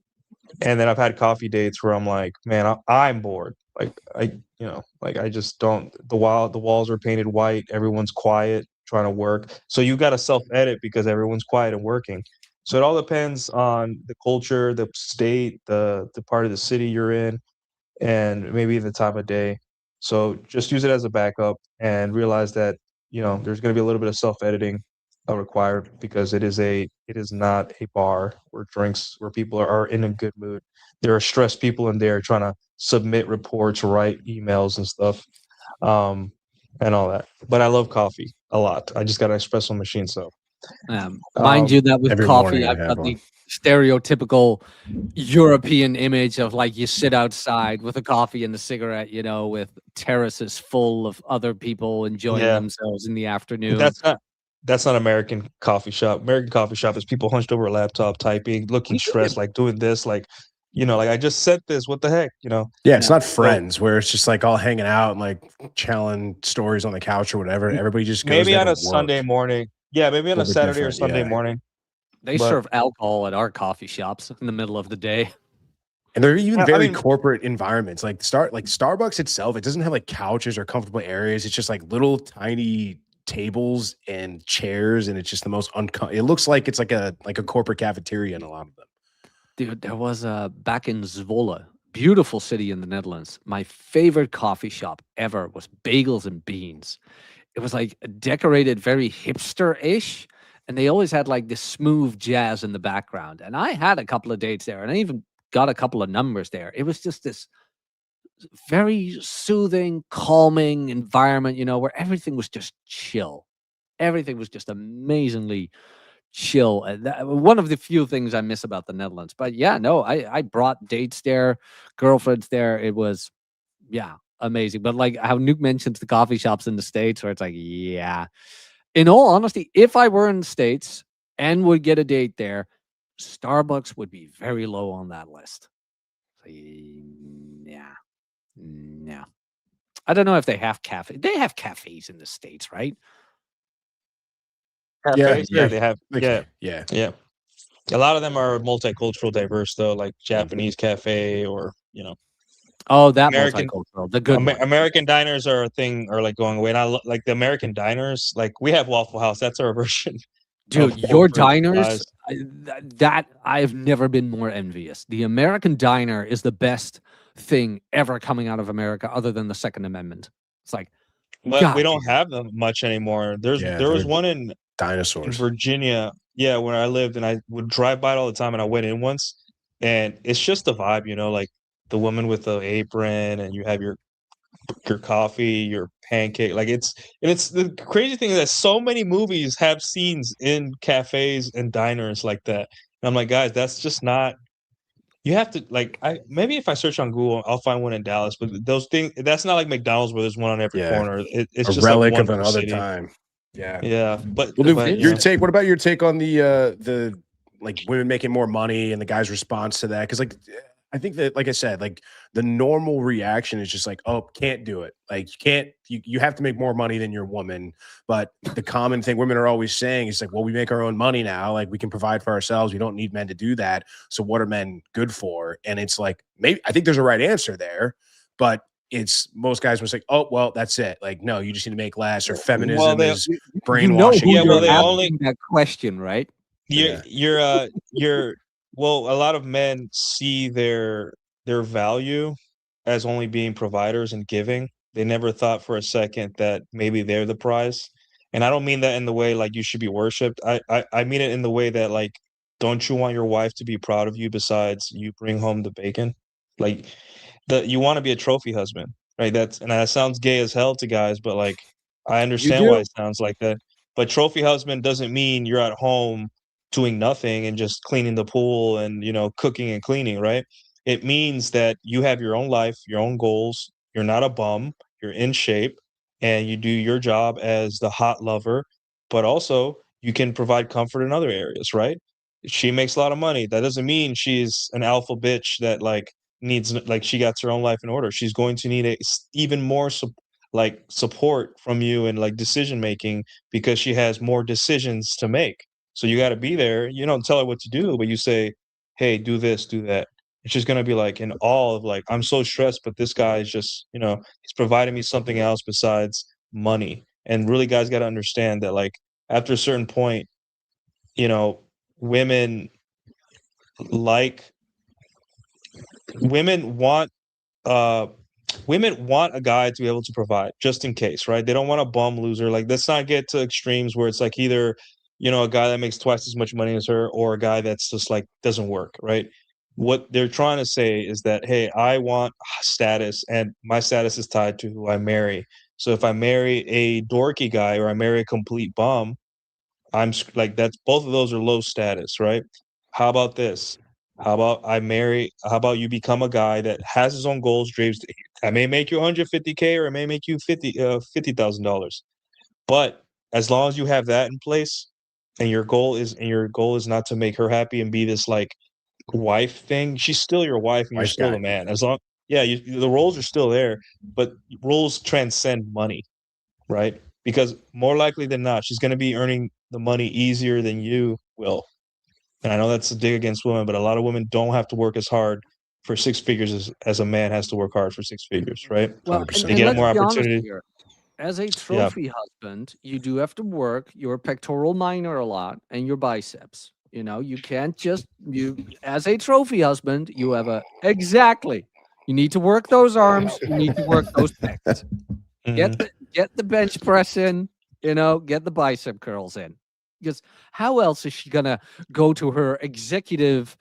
and then I've had coffee dates where I'm like, "Man, I'm bored." Like I just don't. The walls are painted white. Everyone's quiet, trying to work. So you got to self-edit because everyone's quiet and working. So it all depends on the culture, the state, the part of the city you're in, and maybe the time of day. So just use it as a backup and realize that, there's going to be a little bit of self-editing required because it is not a bar where people are in a good mood. There are stressed people in there trying to submit reports, write emails and stuff. and all that. But I love coffee a lot. I just got an espresso machine, so Mind you, that with every coffee, morning I I've have got one. the stereotypical European image of like you sit outside with a coffee and a cigarette, you know, with terraces full of other people enjoying yeah, themselves in the afternoon. that's not American coffee shop. American coffee shop is people hunched over a laptop, typing, looking stressed, like doing this, like like I just said this. What the heck, Yeah, it's Yeah. not Friends where it's just like all hanging out and like telling stories on the couch or whatever. M- Everybody just goes Maybe there on to a Sunday work. morning. Yeah, maybe on A a little bit Saturday or different, Sunday yeah. morning. They But serve alcohol at our coffee shops in the middle of the day. And they're even Yeah, I very mean- corporate environments. Like Starbucks itself, it doesn't have like couches or comfortable areas. It's just like little tiny tables and chairs, and it's just the most it looks like it's like a corporate cafeteria in a lot of them. Dude, there was a back in Zwolle, beautiful city in the Netherlands. My favorite coffee shop ever was Bagels and Beans. It was like decorated very hipster-ish, and they always had like this smooth jazz in the background. And I had a couple of dates there, and I even got a couple of numbers there. It was just this very soothing, calming environment, where everything was just chill. Everything was just amazingly chill. And one of the few things I miss about the Netherlands. But yeah, no, I brought dates there, girlfriends there. It was, yeah, amazing. But like how Nuke mentions the coffee shops in the States, where it's like, yeah. In all honesty, if I were in the States and would get a date there, Starbucks would be very low on that list. So, yeah. No. I don't know if they have cafe. They have cafes in the States, right? cafes, yeah, yeah, they have. Okay, Yeah, yeah. yeah. A lot of them are multicultural, diverse though, like Japanese cafe or Oh, that American multicultural, the good one. American diners are a thing, are like going away. And like the American diners, like we have Waffle House. That's our version. Dude, of your corporate diners, fries. that I've never been more envious. The American diner is the best thing ever coming out of America other than the Second Amendment. It's like, But God we don't damn. have them much anymore. There was they're one in dinosaurs. Virginia, yeah, where I lived, and I would drive by it all the time, and I went in once, and it's just the vibe, like the woman with the apron, and you have your coffee, your pancake, like it's the crazy thing is that so many movies have scenes in cafes and diners like that. And I'm like, guys, that's just not. You have to like maybe if I search on Google, I'll find one in Dallas, but those things that's not like McDonald's where there's one on every Yeah. corner. It's A just relic like one of per another city. time. Yeah. Yeah, but Well, dude, but, your take. What about your take on the like women making more money and the guy's response to that? Because like I think that, like I said, like the normal reaction is just like, oh, can't do it. Like you can't. You have to make more money than your woman. But the common thing women are always saying is like, well, we make our own money now. Like we can provide for ourselves. We don't need men to do that. So what are men good for? And it's like maybe I think there's a right answer there, but it's most guys will say, oh, well, that's it. Like, no, you just need to make less, or feminism is brainwashing. You know who Yeah, well, you're they asking only- that question, right? you're well, a lot of men see their value as only being providers and giving. They never thought for a second that maybe they're the prize. And I don't mean that in the way like you should be worshipped. I mean it in the way that like, don't you want your wife to be proud of you besides you bring home the bacon? Like you want to be a trophy husband, right? That sounds gay as hell to guys, but like I understand why do. it sounds like that. But trophy husband doesn't mean you're at home doing nothing and just cleaning the pool and cooking and cleaning, right? It means that you have your own life, your own goals. You're not a bum. You're in shape, and you do your job as the hot lover. But also, you can provide comfort in other areas, right? She makes a lot of money. That doesn't mean she's an alpha bitch that like needs like she got her own life in order. She's going to need even more support from you and like decision making because she has more decisions to make. So you got to be there. You don't tell her what to do, but you say, "Hey, do this, do that." And she's gonna be like in awe of like, "I'm so stressed, but this guy is just, he's providing me something else besides money." And really, guys got to understand that like after a certain point, women like women want uh women want a guy to be able to provide just in case, right? They don't want a bum loser. Like let's not get to extremes where it's like either a guy that makes twice as much money as her or a guy that's just like doesn't work, right? What they're trying to say is that, hey, I want status and my status is tied to who I marry. So if I marry a dorky guy or I marry a complete bum, like that's both of those are low status, right? How about this? How about you become a guy that has his own goals, dreams? I may make you 150K or I may make you $50,000. But as long as you have that in place and your goal is not to make her happy and be this like wife thing, she's still your wife and you're Wife still guy. the man. As long the roles are still there, but roles transcend money, right? Because more likely than not, she's going to be earning the money easier than you will. And I know that's a dig against women, but a lot of women don't have to work as hard for six figures as a man has to work hard for six figures, right? Well, 100%. They get let's more be honest opportunity. here. As a trophy husband, you do have to work your pectoral minor a lot and your biceps. You know, you can't just as a trophy husband, you have exactly. You need to work those arms. You need to work those pecs. Mhm. Get the bench press in. You know, get the bicep curls in. Because how else is she gonna go to her executive,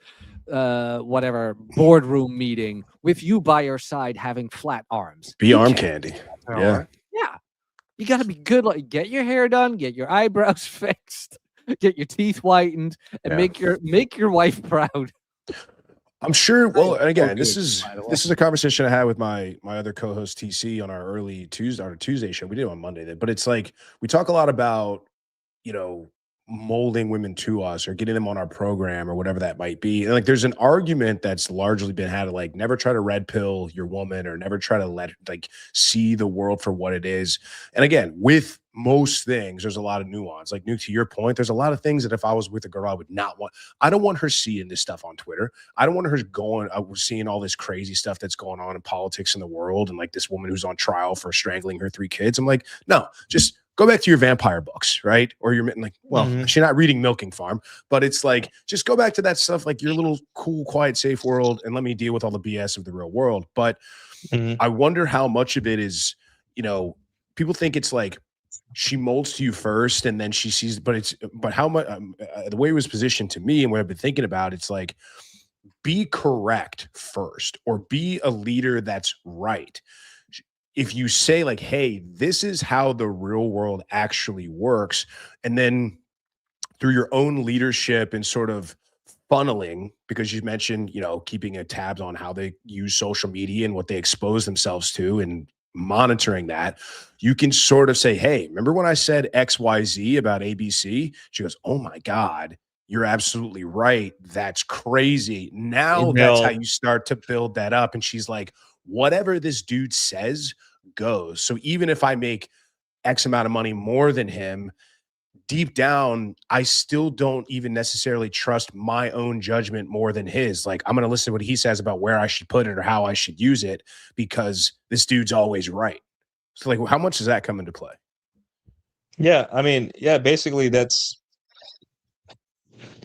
whatever boardroom meeting with you by your side having flat arms? Be You arm can't candy. do that to Yeah. her. Yeah. You got to be good. Like, get your hair done, get your eyebrows fixed, get your teeth whitened, and Yeah. make your wife proud. I'm sure. Well, and again, good, this is by the way. this is a conversation I had with my other co-host TC on our Tuesday show. We did it on Monday, but it's like we talk a lot about, you know, molding women to us or getting them on our program or whatever that might be. And like there's an argument that's largely been had, like never try to red pill your woman or never try to let like see the world for what it is. And again, with most things, there's a lot of nuance. Like Nuke, to your point, there's a lot of things that if I was with a girl, I would not want. I don't want her seeing this stuff on Twitter. I don't want her seeing all this crazy stuff that's going on in politics in the world and like this woman who's on trial for strangling her 3 kids. I'm like, no, just go back to your vampire books, right? Or you're like, well, she's not reading Milking Farm, but it's like, just go back to that stuff, like your little cool, quiet, safe world, and let me deal with all the BS of the real world. But I wonder how much of it is, you know, people think it's like she molds to you first and then she sees, but how much, the way it was positioned to me and what I've been thinking about, it's like, be correct first or be a leader that's right. If you say like, hey, this is how the real world actually works, and then through your own leadership and sort of funneling, because you mentioned, you know, keeping a tabs on how they use social media and what they expose themselves to and monitoring that, you can sort of say, hey, remember when I said XYZ about ABC? She goes, oh my God, you're absolutely right. That's crazy. Now that's how you start to build that up. And she's like, whatever this dude says goes. So even if I make X amount of money more than him, deep down, I still don't even necessarily trust my own judgment more than his. Like, I'm going to listen to what he says about where I should put it or how I should use it because this dude's always right. So like, how much does that come into play? Yeah, I mean, yeah, basically that's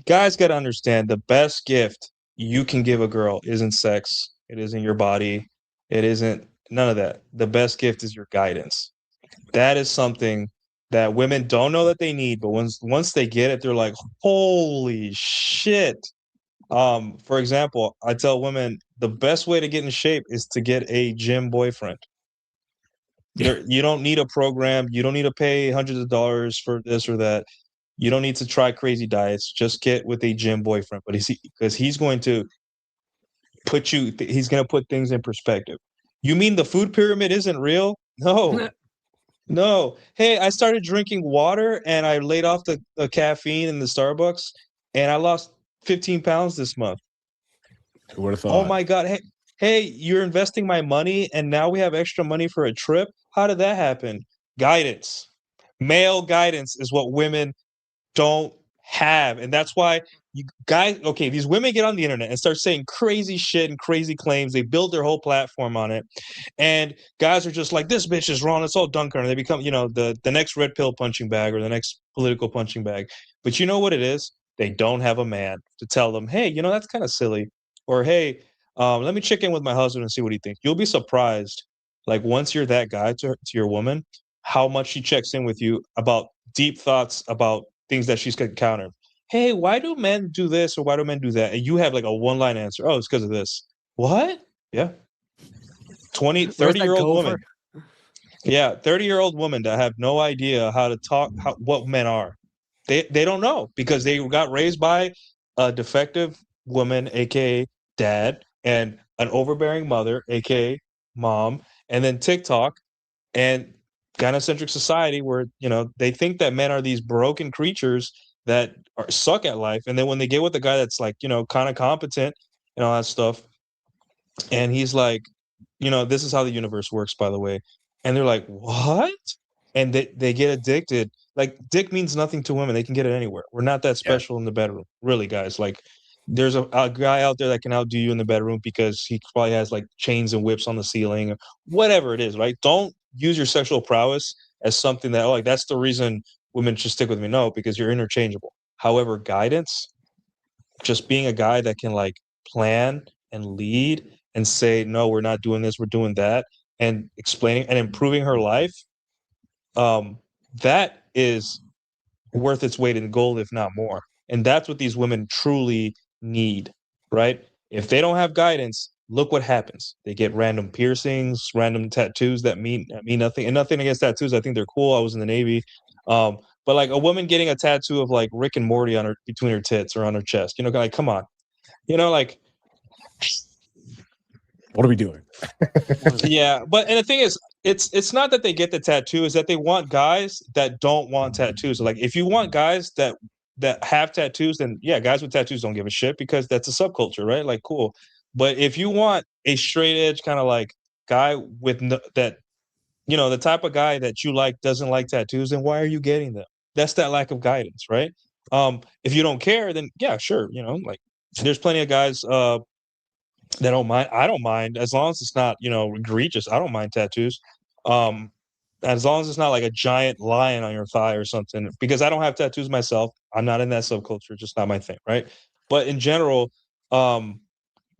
guys got to understand the best gift you can give a girl isn't sex, it isn't your body, it isn't none of that. The best gift is your guidance. That is something that women don't know that they need, but once they get it, they're like, holy shit. For example, I tell women the best way to get in shape is to get a gym boyfriend. You don't need a program. You don't need to pay hundreds of dollars for this or that. You don't need to try crazy diets. Just get with a gym boyfriend. But because he's going to he's going to put things in perspective. You mean the food pyramid isn't real? No. No. Hey, I started drinking water and I laid off the caffeine in the Starbucks and I lost 15 pounds this month. Who would have thought? Oh my God. Hey, you're investing my money and now we have extra money for a trip. How did that happen? Guidance. Male guidance is what women don't have. And that's why you guys, okay, these women get on the internet and start saying crazy shit and crazy claims. They build their whole platform on it. And guys are just like, this bitch is wrong. It's all dunk on her. They become, you know, the next red pill punching bag or the next political punching bag. But you know what it is? They don't have a man to tell them, hey, you know, that's kind of silly. Or, hey, let me check in with my husband and see what he thinks. You'll be surprised, like once you're that guy to your woman, how much she checks in with you about deep thoughts about things that she's encountered. Hey, why do men do this or why do men do that? And you have like a one-line answer. Oh, it's because of this. What? Yeah. 20, 30-year-old woman. Yeah, 30-year-old women that have no idea how to talk, what men are. They don't know because they got raised by a defective woman, aka dad, and an overbearing mother, aka mom, and then TikTok and gynocentric society where they think that men are these broken creatures that suck at life, and then when they get with a guy that's like kind of competent and all that stuff, and he's like, this is how the universe works, by the way, and they're like, what? And they get addicted. Like, dick means nothing to women. They can get it anywhere. We're not that Yeah. special in the bedroom, really, guys. Like, there's a guy out there that can outdo you in the bedroom because he probably has like chains and whips on the ceiling, or whatever it is, right? Don't use your sexual prowess as something that, oh, like, that's the reason women should stick with me. No, because you're interchangeable. However, guidance, just being a guy that can like plan and lead and say, no, we're not doing this, we're doing that, and explaining and improving her life, that is worth its weight in gold, if not more. And that's what these women truly need, right? If they don't have guidance, look what happens. They get random piercings, random tattoos that mean nothing. And nothing against tattoos. I think they're cool. I was in the Navy. But like a woman getting a tattoo of like Rick and Morty on her between her tits or on her chest, like, come on. Like, What are we doing? yeah, but and the thing is, it's not that they get the tattoo, is that they want guys that don't want tattoos. Like, if you want guys that have tattoos, then yeah, guys with tattoos don't give a shit because that's a subculture, right? Like, cool. But if you want a straight edge kind of like guy with that, the type of guy that you like doesn't like tattoos, then why are you getting them? That's that lack of guidance, right? If you don't care, then yeah, sure, like there's plenty of guys that don't mind. I don't mind as long as it's not, egregious. I don't mind tattoos. As long as it's not like a giant lion on your thigh or something, because I don't have tattoos myself. I'm not in that subculture, just not my thing, right? But in general,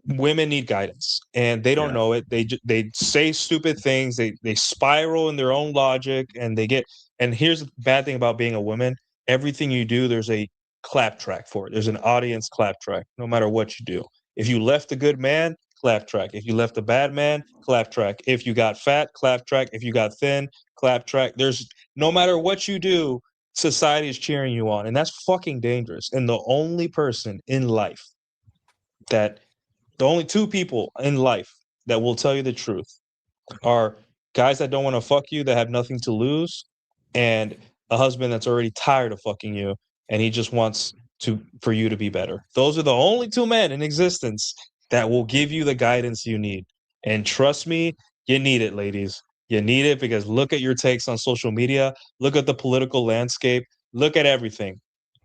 women need guidance, and they don't Yeah. know it. They say stupid things. They spiral in their own logic, and they get. And here's the bad thing about being a woman: everything you do, there's a clap track for it. There's an audience clap track, no matter what you do. If you left a good man, clap track. If you left a bad man, clap track. If you got fat, clap track. If you got thin, clap track. There's no matter what you do, society is cheering you on, and that's fucking dangerous. And the only person in life that the only two people in life that will tell you the truth are guys that don't want to fuck you, that have nothing to lose, and a husband that's already tired of fucking you and he just wants for you to be better. Those are the only two men in existence that will give you the guidance you need. And trust me, you need it, ladies. You need it because look at your takes on social media, look at the political landscape, look at everything.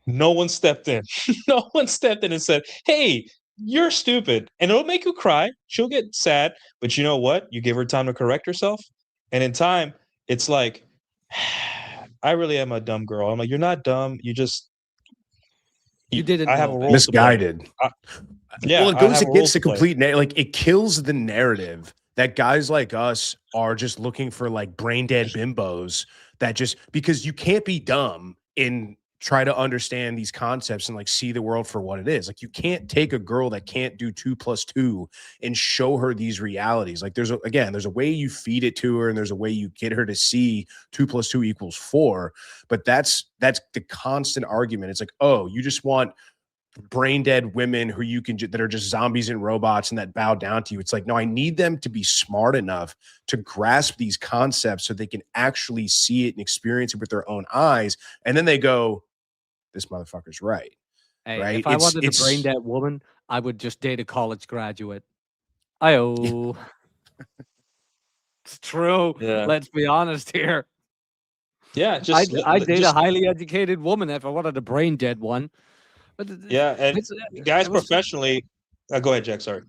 No one stepped in. No one stepped in and said, hey, you're stupid. And it'll make you cry. She'll get sad. But you know what? You give her time to correct herself. And in time, it's like, I really am a dumb girl. I'm like, you're not dumb. You just, You didn't I have a know role better. to play. Misguided. Yeah, Well, it I goes have a role against to the play. complete like it kills the narrative that guys like us are just looking for like brain dead bimbos that just because you can't be dumb and try to understand these concepts and like see the world for what it is. Like you can't take a girl that can't do 2 + 2 and show her these realities. Like there's a way you feed it to her and there's a way you get her to see 2 + 2 = 4. But that's the constant argument. It's like, oh, you just want brain dead women who you can that are just zombies and robots and that bow down to you. It's like, no, I need them to be smart enough to grasp these concepts so they can actually see it and experience it with their own eyes. And then they go, this motherfucker's right. Hey, Right? if I wanted a brain dead woman, I would just date a college graduate. Ayo. It's true. Yeah. Let's be honest here. Yeah, just I'd date a just- highly educated woman if I wanted a brain dead one. But yeah, and guys it was- professionally. Go ahead, Jack. Sorry.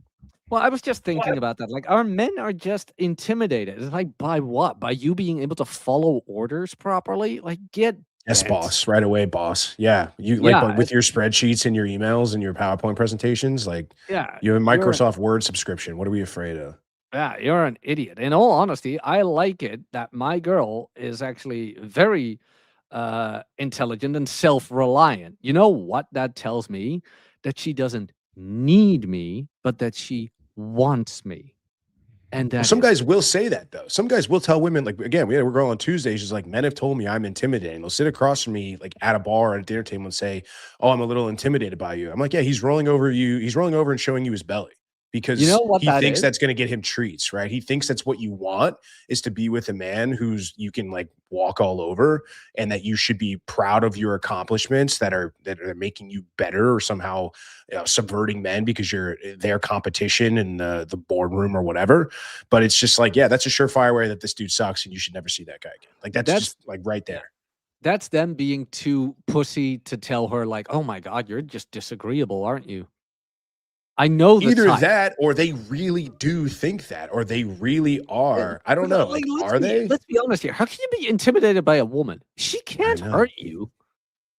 Well, I was just thinking about that. Like, our men are just intimidated. It's like, by what? By you being able to follow orders properly? Like, get Yes, bent. boss. Right away, boss. Yeah. You Yeah, like with your spreadsheets and your emails and your PowerPoint presentations, like Yeah. you have a you're- Microsoft Word subscription. What are we afraid of? Yeah, you're an idiot. In all honesty, I like it that my girl is actually very intelligent and self-reliant. You know what that tells me? That she doesn't need me, but that she wants me. And Well, that some is guys will say that though. Some guys will tell women, like, again, we had a girl on Tuesday. She's like, men have told me I'm intimidating. They'll sit across from me like at a bar or at a dinner table and say, "Oh, I'm a little intimidated by you." I'm like, yeah, he's rolling over you. He's rolling over and showing you his belly because You know what he that thinks is? that's going to get him treats, right? He thinks that's what you want, is to be with a man who's you can like walk all over, and that you should be proud of your accomplishments that are making you better, or somehow subverting men because you're their competition in the boardroom or whatever. But it's just like, yeah, that's a surefire way that this dude sucks, and you should never see that guy again. Like that's just like right there. That's them being too pussy to tell her like, "Oh my god, you're just disagreeable, aren't you?" I know the Either type. that, or they really do think that, or they really are. I don't know. Like, are they? Let's be honest here. How can you be intimidated by a woman? She can't know. hurt you.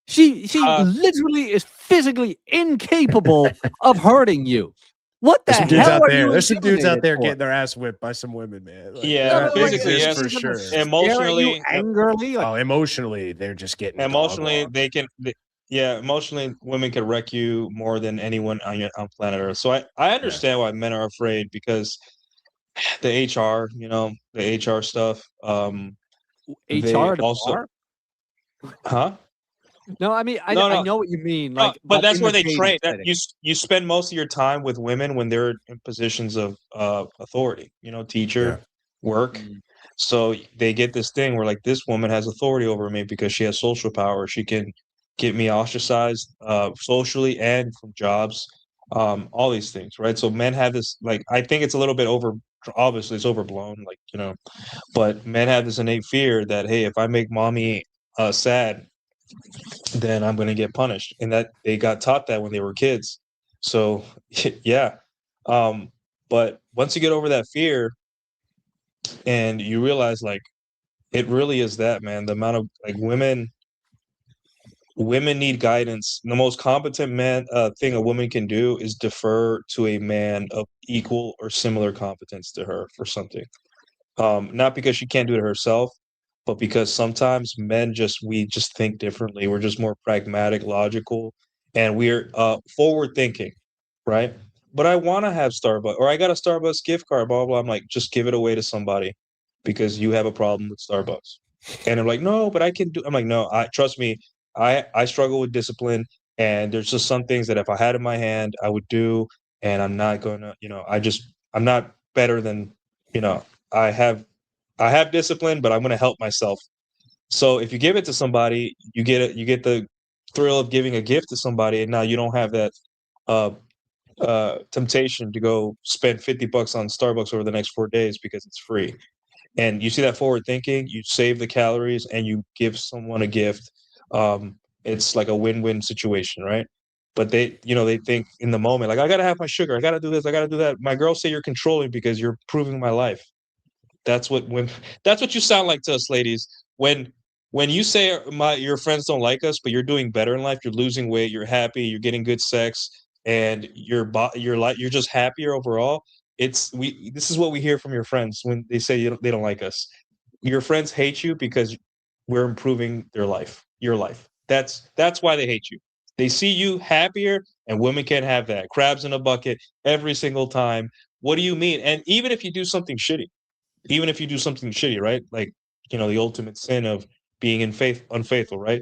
She literally is physically incapable of hurting you. What the There's some dudes hell out are there. you There's some dudes out intimidated there for? getting their ass whipped by some women, man. Like, Yeah, that physically, exists yes. for sure. Stare at you Emotionally, angrily. Like, Oh, emotionally, they're just getting emotionally, dog they can. Yeah, emotionally, women can wreck you more than anyone on planet Earth. So I understand why men are afraid, because the HR, the HR stuff. They HR at a also, bar? huh? No, I mean I know what you mean. No, Like, but that's in where the they dating train. That setting. you spend most of your time with women when they're in positions of authority. Teacher, work. Mm. So they get this thing where like, this woman has authority over me because she has social power. She can get me ostracized socially and from jobs. All these things, right? So men have this, like, I think it's a little bit over. Obviously, it's overblown, like, but men have this innate fear that, hey, if I make mommy sad, then I'm going to get punished, and that they got taught that when they were kids. So yeah, but once you get over that fear and you realize, like, it really is that, man, the amount of like women need guidance. The most competent thing a woman can do is defer to a man of equal or similar competence to her for something. Not because she can't do it herself, but because sometimes men we just think differently. We're just more pragmatic, logical, and we're forward thinking, right? But I want to have Starbucks, or I got a Starbucks gift card, blah, blah, blah. I'm like, just give it away to somebody because you have a problem with Starbucks. And they're like, no, but I can do. I'm like, no, trust me. I struggle with discipline, and there's just some things that if I had in my hand, I would do, and I'm not going to, I'm not better than, I have discipline, but I'm going to help myself. So if you give it to somebody, you get the thrill of giving a gift to somebody, and now you don't have that temptation to go spend $50 on Starbucks over the next 4 days because it's free. And you see that forward thinking, you save the calories and you give someone a gift. It's like a win-win situation, right? But they think in the moment, like, I got to have my sugar. I got to do this. I got to do that. My girls say you're controlling because you're improving my life. That's what you sound like to us, ladies. When you say your friends don't like us, but you're doing better in life, you're losing weight, you're happy, you're getting good sex, and you're just happier overall. This is what we hear from your friends when they say they don't like us. Your friends hate you because we're improving their life, your life. That's why they hate you. They see you happier, and women can't have that. Crabs in a bucket every single time. What do you mean? And even if you do something shitty, right? Like, the ultimate sin of being unfaithful, right?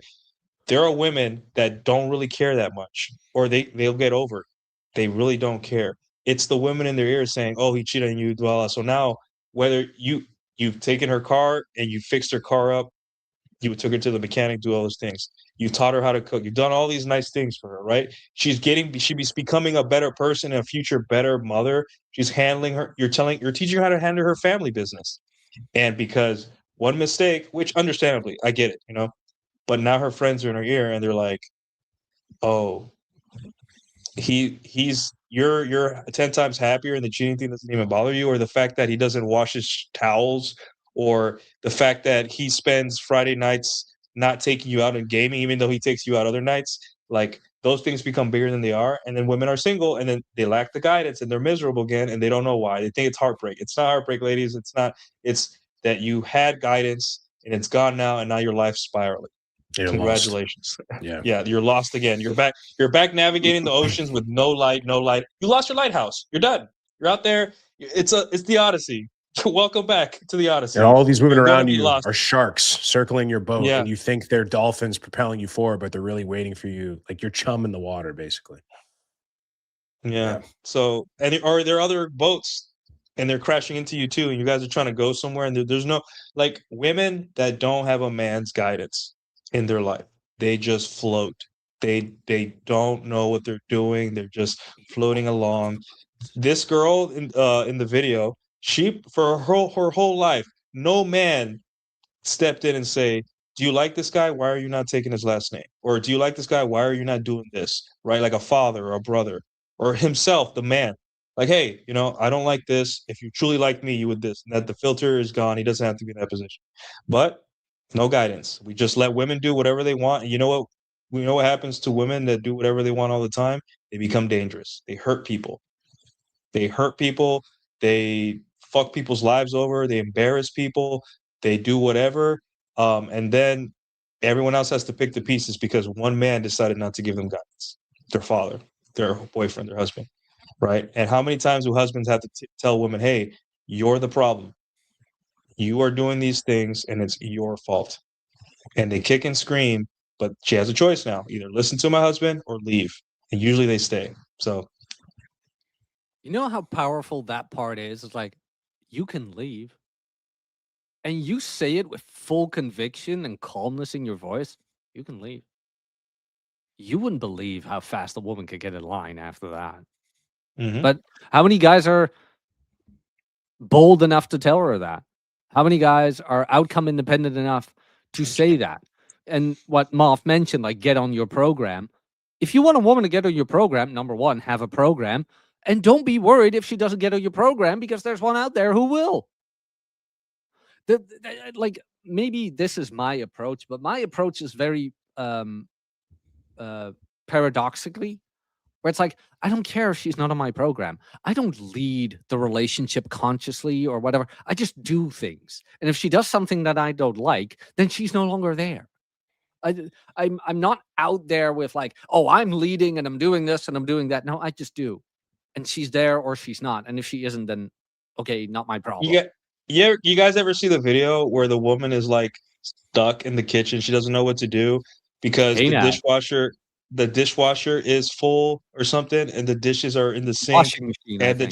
There are women that don't really care that much, or they'll get over it. They really don't care. It's the women in their ears saying, "Oh, he cheated on you, blah." So now, whether you've taken her car and you fixed her car up, you took her to the mechanic, do all those things. You taught her how to cook. You've done all these nice things for her, right? She's becoming a better person, a future better mother. She's handling her. You're teaching her how to handle her family business. And because one mistake, which understandably, I get it, but now her friends are in her ear and they're like, "Oh, you're 10 times happier and the cheating thing doesn't even bother you, or the fact that he doesn't wash his towels, or the fact that he spends Friday nights not taking you out and gaming, even though he takes you out other nights." Like, those things become bigger than they are. And then women are single and then they lack the guidance and they're miserable again and they don't know why. They think it's heartbreak. It's not heartbreak, ladies. It's not. It's that you had guidance and it's gone now, and now your life's spiraling. You're Congratulations. lost. Yeah. Yeah, you're lost again. You're back navigating the oceans with no light. You lost your lighthouse. You're done. You're out there It's the Odyssey. Welcome back to the Odyssey. And all these women You're gonna around be you lost. are sharks circling your boat, Yeah. and you think they're dolphins propelling you forward, but they're really waiting for you, like you're chum in the water, basically. Yeah. Yeah. So, or there are other boats and they're crashing into you too, and you guys are trying to go somewhere, and there's no like women that don't have a man's guidance in their life. They just float. They don't know what they're doing. They're just floating along. This girl in the video, she for her whole life, no man stepped in and say, "Do you like this guy? Why are you not taking his last name?" Or "Do you like this guy? Why are you not doing this?" Right? Like a father or a brother or himself, the man. Like, hey, I don't like this. If you truly like me, you would this. And that the filter is gone. He doesn't have to be in that position. But no guidance. We just let women do whatever they want. And you know what? We know what happens to women that do whatever they want all the time. They become dangerous. They hurt people. They hurt people. They fuck people's lives over. They embarrass people. They do whatever. And then everyone else has to pick the pieces because one man decided not to give them guidance. Their father, their boyfriend, their husband, right? And how many times do husbands have to tell women, "Hey, you're the problem. You are doing these things, and it's your fault." And they kick and scream, but she has a choice now: either listen to my husband or leave. And usually they stay. So You know how powerful that part is? It's like, you can leave. And you say it with full conviction and calmness in your voice. You can leave. You wouldn't believe how fast a woman could get in line after that. mhm. But how many guys are bold enough to tell her that? How many guys are outcome independent enough to say that? And what Moff mentioned, like, get on your program. If you want a woman to get on your program, number one, have a program. And don't be worried if she doesn't get on your program, because there's one out there who will. Like, maybe this is my approach, but my approach is very paradoxically, where it's like, I don't care if she's not on my program. I don't lead the relationship consciously or whatever. I just do things. And if she does something that I don't like, then she's no longer there. I'm not out there with like, oh, I'm leading and I'm doing this and I'm doing that. No, I just do. And she's there or she's not. And if she isn't, then okay, not my problem. You guys ever see the video where the woman is like stuck in the kitchen? She doesn't know what to do because Hey, the now. dishwasher is full or something, and the dishes are in the sink, Washing machine, I and think.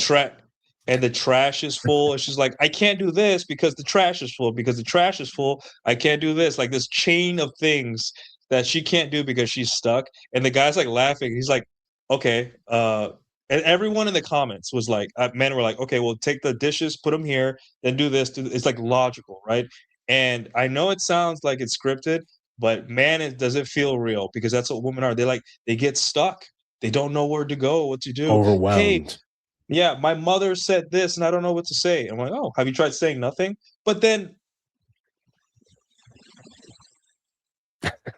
the trash is full. And she's like, I can't do this because the trash is full. Because the trash is full, I can't do this. Like this chain of things that she can't do because she's stuck. And the guy's like laughing. He's like, okay, and everyone in the comments was like, men were like, okay, well, take the dishes, put them here, then do this. It's like logical, right? And I know it sounds like it's scripted, but man, does it feel real? Because that's what women are. They get stuck. They don't know where to go, what to do. Hey, Overwhelmed. yeah, my mother said this, and I don't know what to say. I'm like, oh, have you tried saying nothing? But then,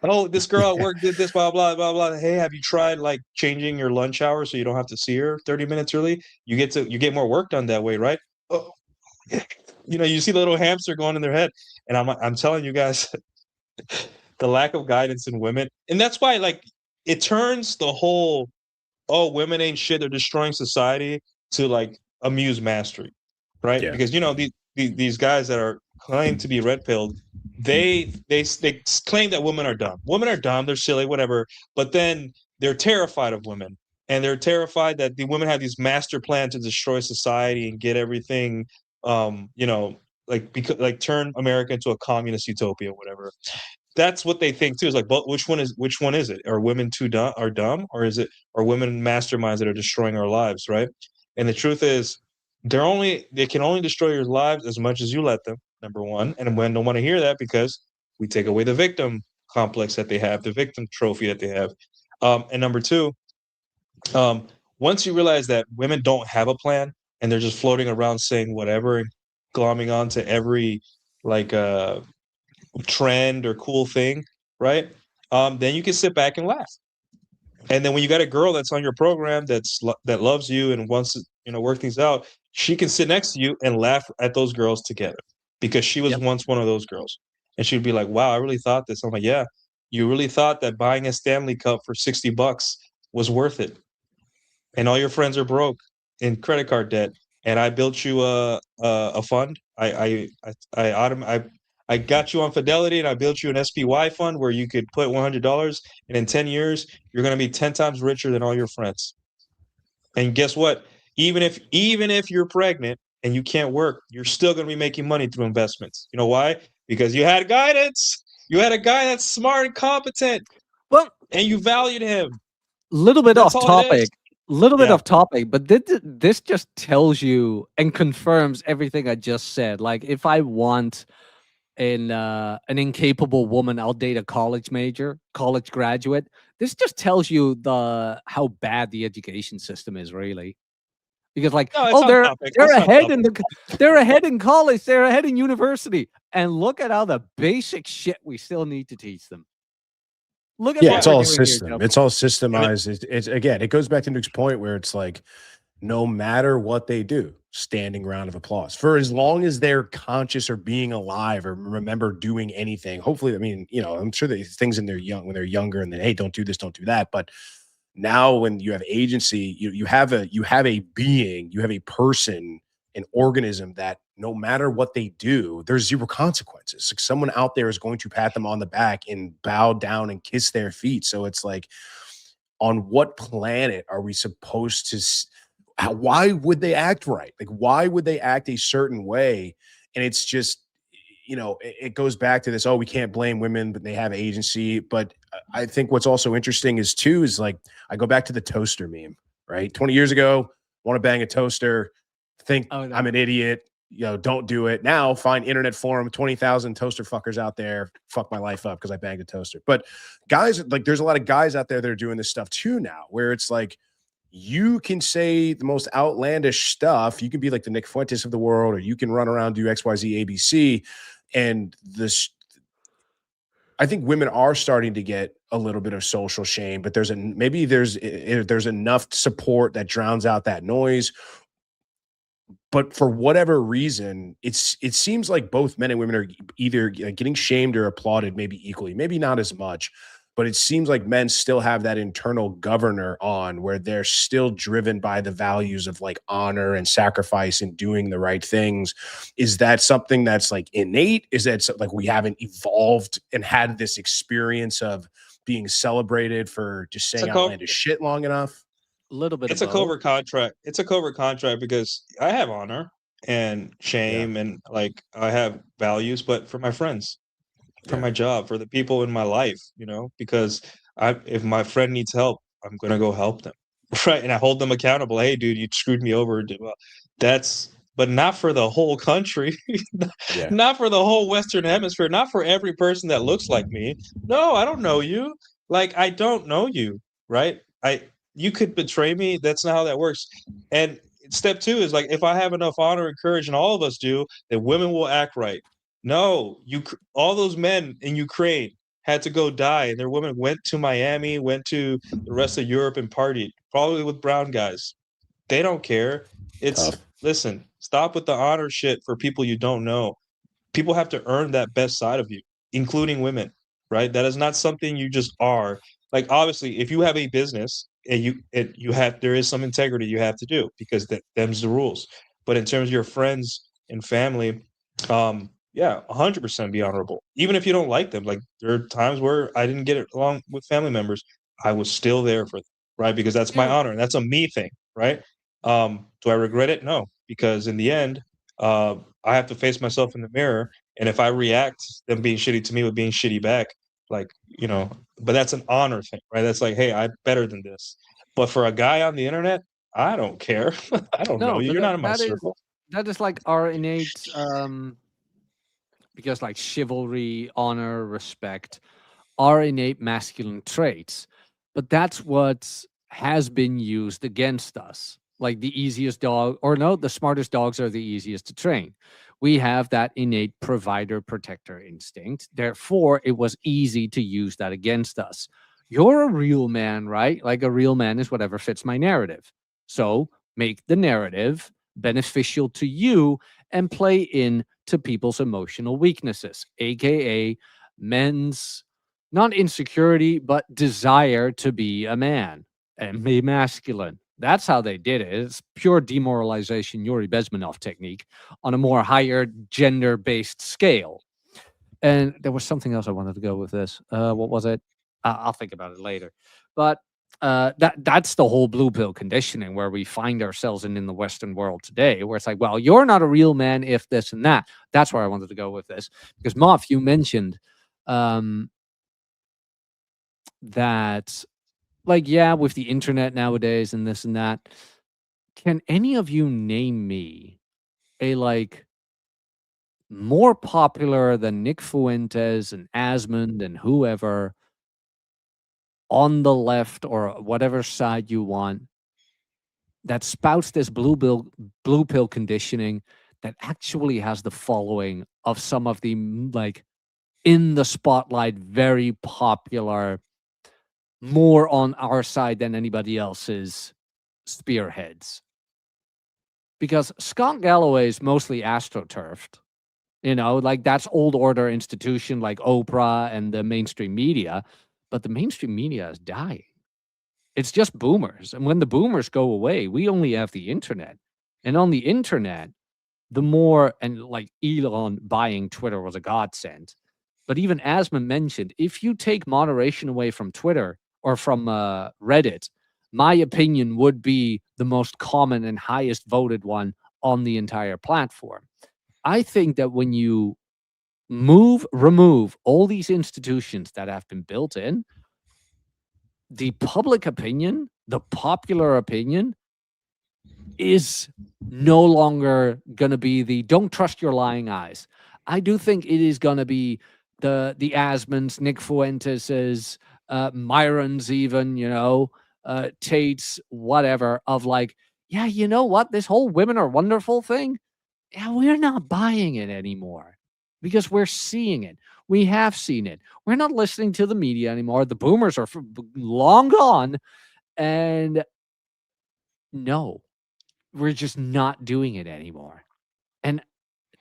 oh, this girl at work did this, blah blah blah blah. Hey, have you tried like changing your lunch hour so you don't have to see her 30 minutes early? You get more work done that way, right? Oh, you see the little hamster going in their head, and I'm telling you guys, the lack of guidance in women, and that's why like it turns the whole "oh, women ain't shit, they're destroying society" to like amuse mastery, right? Yeah. Because these guys that are claimed to be red pilled, they claim that women are dumb. Women are dumb, they're silly, whatever. But then they're terrified of women, and they're terrified that the women have these master plans to destroy society and get everything, like turn America into a communist utopia, whatever. That's what they think too. Is like, but which one is it? Are women dumb, or are women masterminds that are destroying our lives, right? And the truth is, they can only destroy your lives as much as you let them. Number one, and women don't want to hear that because we take away the victim complex that they have, the victim trophy that they have. And number two, once you realize that women don't have a plan and they're just floating around saying whatever and glomming onto every like trend or cool thing, right? Then you can sit back and laugh. And then when you got a girl that's on your program that loves you and wants to work things out, she can sit next to you and laugh at those girls together because she was once one of those girls, and she'd be like, "Wow, I really thought this." I'm like, "Yeah, you really thought that buying a Stanley Cup for $60 was worth it, and all your friends are broke in credit card debt, and I built you a fund. I got you on Fidelity, and I built you an SPY fund where you could put $100, and in 10 years, you're going to be 10 times richer than all your friends. And guess what? Even if you're pregnant and you can't work, you're still going to be making money through investments. You know why? Because you had guidance. You had a guy that's smart and competent, Well, and you valued him. little bit That's off all it is. topic. Little bit Yeah. off topic, but this just tells you and confirms everything I just said. Like, if I want an incapable woman, I'll date a college graduate. This just tells you how bad the education system is, really. Because, like, No, it's oh, on they're topic. they're It's on ahead topic. they're ahead in college, they're ahead in university, and look at all the basic shit we still need to teach them. Look at Yeah, what it's we're all doing here, system. Joe. It's all systemized. It's again, it goes back to Nuke's point where it's like, no matter what they do, standing round of applause for as long as they're conscious or being alive or remember doing anything. Hopefully, I mean, I'm sure that things when they're younger, and then, hey, don't do this, don't do that. But now, when you have agency, you have a being, you have a person, an organism that no matter what they do, there's zero consequences. Like, someone out there is going to pat them on the back and bow down and kiss their feet. So it's like, on what planet are we supposed to? Why would they act right? Like, why would they act a certain way? And it's just, it goes back to this, oh, we can't blame women, but they have agency. But I think what's also interesting is like, I go back to the toaster meme, right? 20 years ago, want to bang a toaster, think Oh, no. I'm an idiot, don't do it. Now find internet forum, 20,000 toaster fuckers out there, fuck my life up because I banged a toaster. But guys, like, there's a lot of guys out there that are doing this stuff too now, where it's like, you can say the most outlandish stuff. You can be like the Nick Fuentes of the world, or you can run around, do XYZ, ABC. And I think women are starting to get a little bit of social shame, but there's enough support that drowns out that noise. But for whatever reason, it seems like both men and women are either getting shamed or applauded, maybe equally, maybe not as much. But it seems like men still have that internal governor on, where they're still driven by the values of like honor and sacrifice and doing the right things. Is that something that's like innate? Is that like we haven't evolved and had this experience of being celebrated for just saying outlandish shit long enough? A little bit It's of a both. covert contract. It's a covert contract because I have honor and shame, and like I have values, but for my friends, for my job, for the people in my life, because if my friend needs help, I'm gonna go help them, right? And I hold them accountable. Hey, dude, you screwed me over. But not for the whole country, not for the whole Western Hemisphere, not for every person that looks like me. No, I don't know you. Like, I don't know you, right? You could betray me. That's not how that works. And step two is like, if I have enough honor and courage, and all of us do, then women will act right. No, all those men in Ukraine had to go die, and their women went to Miami, went to the rest of Europe and partied, probably with brown guys. They don't care. Listen, stop with the honor shit for people you don't know. People have to earn that best side of you, including women, right? That is not something you just are. Like, obviously, if you have a business and there is some integrity you have to do, because them's the rules. But in terms of your friends and family, yeah, 100% be honorable. Even if you don't like them. Like, there are times where I didn't get along with family members. I was still there for them, right? Because that's my honor, and that's a me thing, right? Do I regret it? No, because in the end, I have to face myself in the mirror, and if I react them being shitty to me with being shitty back, like, but that's an honor thing, right? That's like, hey, I'm better than this. But for a guy on the internet, I don't care. I don't know you. but You're not in my circle. that is like our innate because like chivalry, honor, respect are innate masculine traits, but that's what has been used against us. Like, the easiest dog, or no, the smartest dogs are the easiest to train. We have that innate provider protector instinct. Therefore, it was easy to use that against us. You're a real man, right? Like, a real man is whatever fits my narrative. So make the narrative beneficial to you and play in to people's emotional weaknesses, aka men's not insecurity, but desire to be a man and be masculine. That's how they did it. It's pure demoralization, Yuri Bezmenov technique on a more higher gender-based scale. And there was something else I wanted to go with this. What was it? I'll think about it later. But that's the whole blue pill conditioning where we find ourselves in the Western world today, where it's like, well, you're not a real man if this and that. That's where I wanted to go with this. Because Moff, you mentioned that, like, yeah, with the internet nowadays and this and that, can any of you name me a like more popular than Nick Fuentes and Asmund and whoever on the left or whatever side you want that spouts this blue pill conditioning that actually has the following of some of the like in the spotlight, very popular, more on our side than anybody else's spearheads? Because Scott Galloway is mostly astroturfed. You know, like that's old order institution like Oprah and the mainstream media, but the mainstream media is dying. It's just boomers. And when the boomers go away, we only have the internet. And on the internet, the more, and like Elon buying Twitter was a godsend. But even Asman mentioned, if you take moderation away from Twitter or from Reddit, my opinion would be the most common and highest voted one on the entire platform. I think that when you remove all these institutions that have been built in, the public opinion, the popular opinion, is no longer going to be the don't trust your lying eyes. I do think it is going to be the Asmans, Nick Fuentes's, Myron's even, you know, Tate's, whatever, of like, yeah, you know what? This whole women are wonderful thing, yeah, we're not buying it anymore because we're seeing it. We have seen it. We're not listening to the media anymore. The boomers are long gone. And no, we're just not doing it anymore. And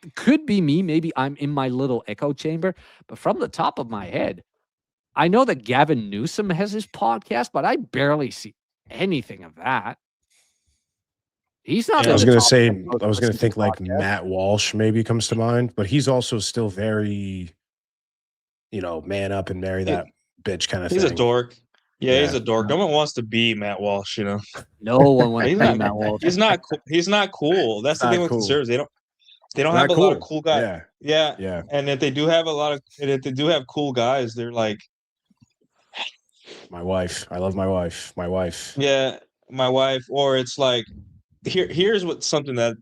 it could be me. Maybe I'm in my little echo chamber. But from the top of my head, I know that Gavin Newsom has his podcast, but I barely see anything of that. He's not. I was going gonna to say, I was gonna think like Matt Walsh maybe comes to mind, but he's also still very, you know, man up and marry that bitch kind of thing. He's a dork. Yeah, he's Yeah. a dork. No one wants to be Matt Walsh, you know. No one wants He's to be not. Matt Walsh. He's not. He's not cool. That's the Not thing with cool. conservatives. They don't Not have a lot of cool guys. Yeah. Yeah. Yeah. And if they do have if they do have cool guys, they're like, My wife. I love my wife. My wife. yeah, my wife. Or it's like, here's what something that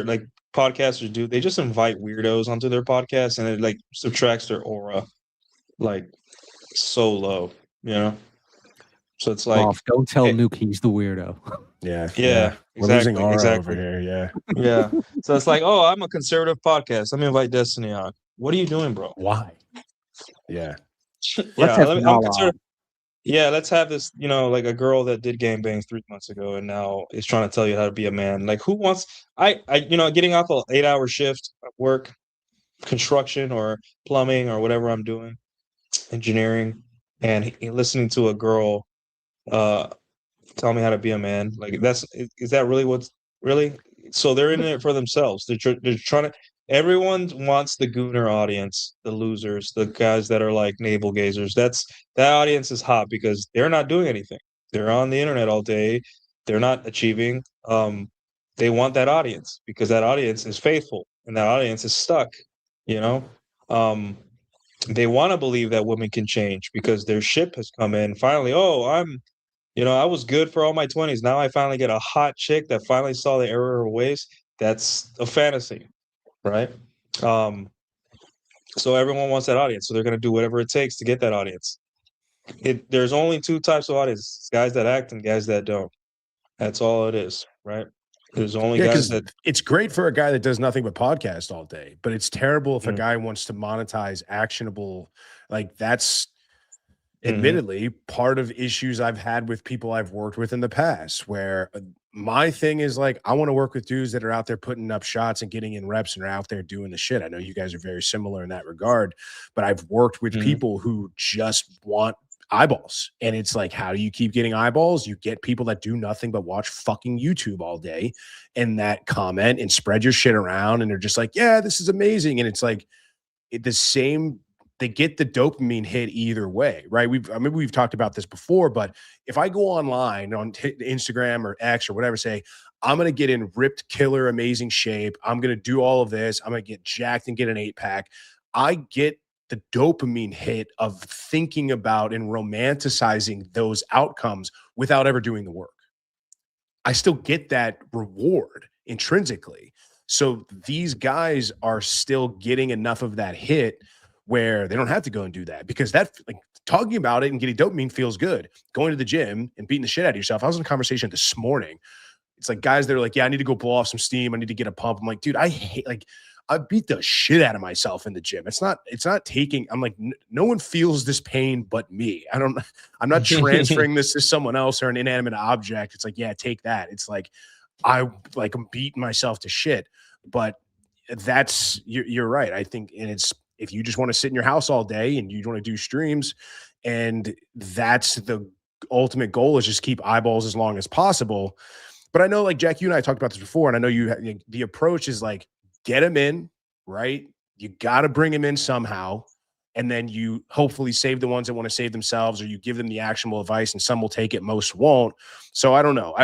like podcasters do. They just invite weirdos onto their podcast, and it like subtracts their aura, like so low, you know. So it's like, Off. Don't tell it- Nuke he's the weirdo. Yeah. Yeah, We're losing exactly, aura exactly. over here. Yeah. yeah. So it's like, oh, I'm a conservative podcast. Let me invite Destiny on. What are you doing, bro? Why? Yeah. Yeah, have I'm Nala conservative. Yeah, let's have this, you know, like a girl that did gangbangs 3 months ago and now is trying to tell you how to be a man. Like, who wants you know, getting off an 8-hour shift at work, construction or plumbing or whatever I'm doing, engineering, and listening to a girl tell me how to be a man. Like, is that really what's really? So they're in it for themselves. They're trying to. Everyone wants the gooner audience, the losers, the guys that are like navel gazers. That audience is hot because they're not doing anything. They're on the internet all day. They're not achieving. They want that audience because that audience is faithful and that audience is stuck. You know, they want to believe that women can change because their ship has come in. Finally, you know, I was good for all my 20s. Now I finally get a hot chick that finally saw the error of her ways. That's a fantasy, right? So everyone wants that audience. So they're going to do whatever it takes to get that audience. There's only two types of audience: guys that act and guys that don't. That's all it is, right? There's only guys that. It's great for a guy that does nothing but podcast all day, but it's terrible if a guy wants to monetize actionable. Like, that's admittedly part of issues I've had with people I've worked with in the past, where my thing is like, I want to work with dudes that are out there putting up shots and getting in reps and are out there doing the shit. I know you guys are very similar in that regard, but I've worked with people who just want eyeballs. And it's like, how do you keep getting eyeballs? You get people that do nothing but watch fucking YouTube all day and that comment and spread your shit around. And they're just like, yeah, this is amazing. And it's like the same, they get the dopamine hit either way, right? Maybe we've talked about this before, but if I go online on Instagram or X or whatever, say, I'm going to get in ripped, killer, amazing shape. I'm going to do all of this. I'm going to get jacked and get an 8-pack. I get the dopamine hit of thinking about and romanticizing those outcomes without ever doing the work. I still get that reward intrinsically. So these guys are still getting enough of that hit where they don't have to go and do that, because that, like, talking about it and getting dopamine feels good. Going to the gym and beating the shit out of yourself. I was in a conversation this morning. It's like guys that are like, yeah, I need to go blow off some steam. I need to get a pump. I'm like, dude, I beat the shit out of myself in the gym. It's not taking, I'm like, no one feels this pain but me. I'm not transferring this to someone else or an inanimate object. It's like, yeah, take that. It's like, I'm beating myself to shit. But you're right. I think, and it's, if you just want to sit in your house all day and you want to do streams, and that's the ultimate goal, is just keep eyeballs as long as possible. But I know, like, Jack, you and I talked about this before, and I know the approach is like, get him in, right? You got to bring him in somehow. And then you hopefully save the ones that want to save themselves, or you give them the actionable advice, and some will take it, most won't. So I don't know.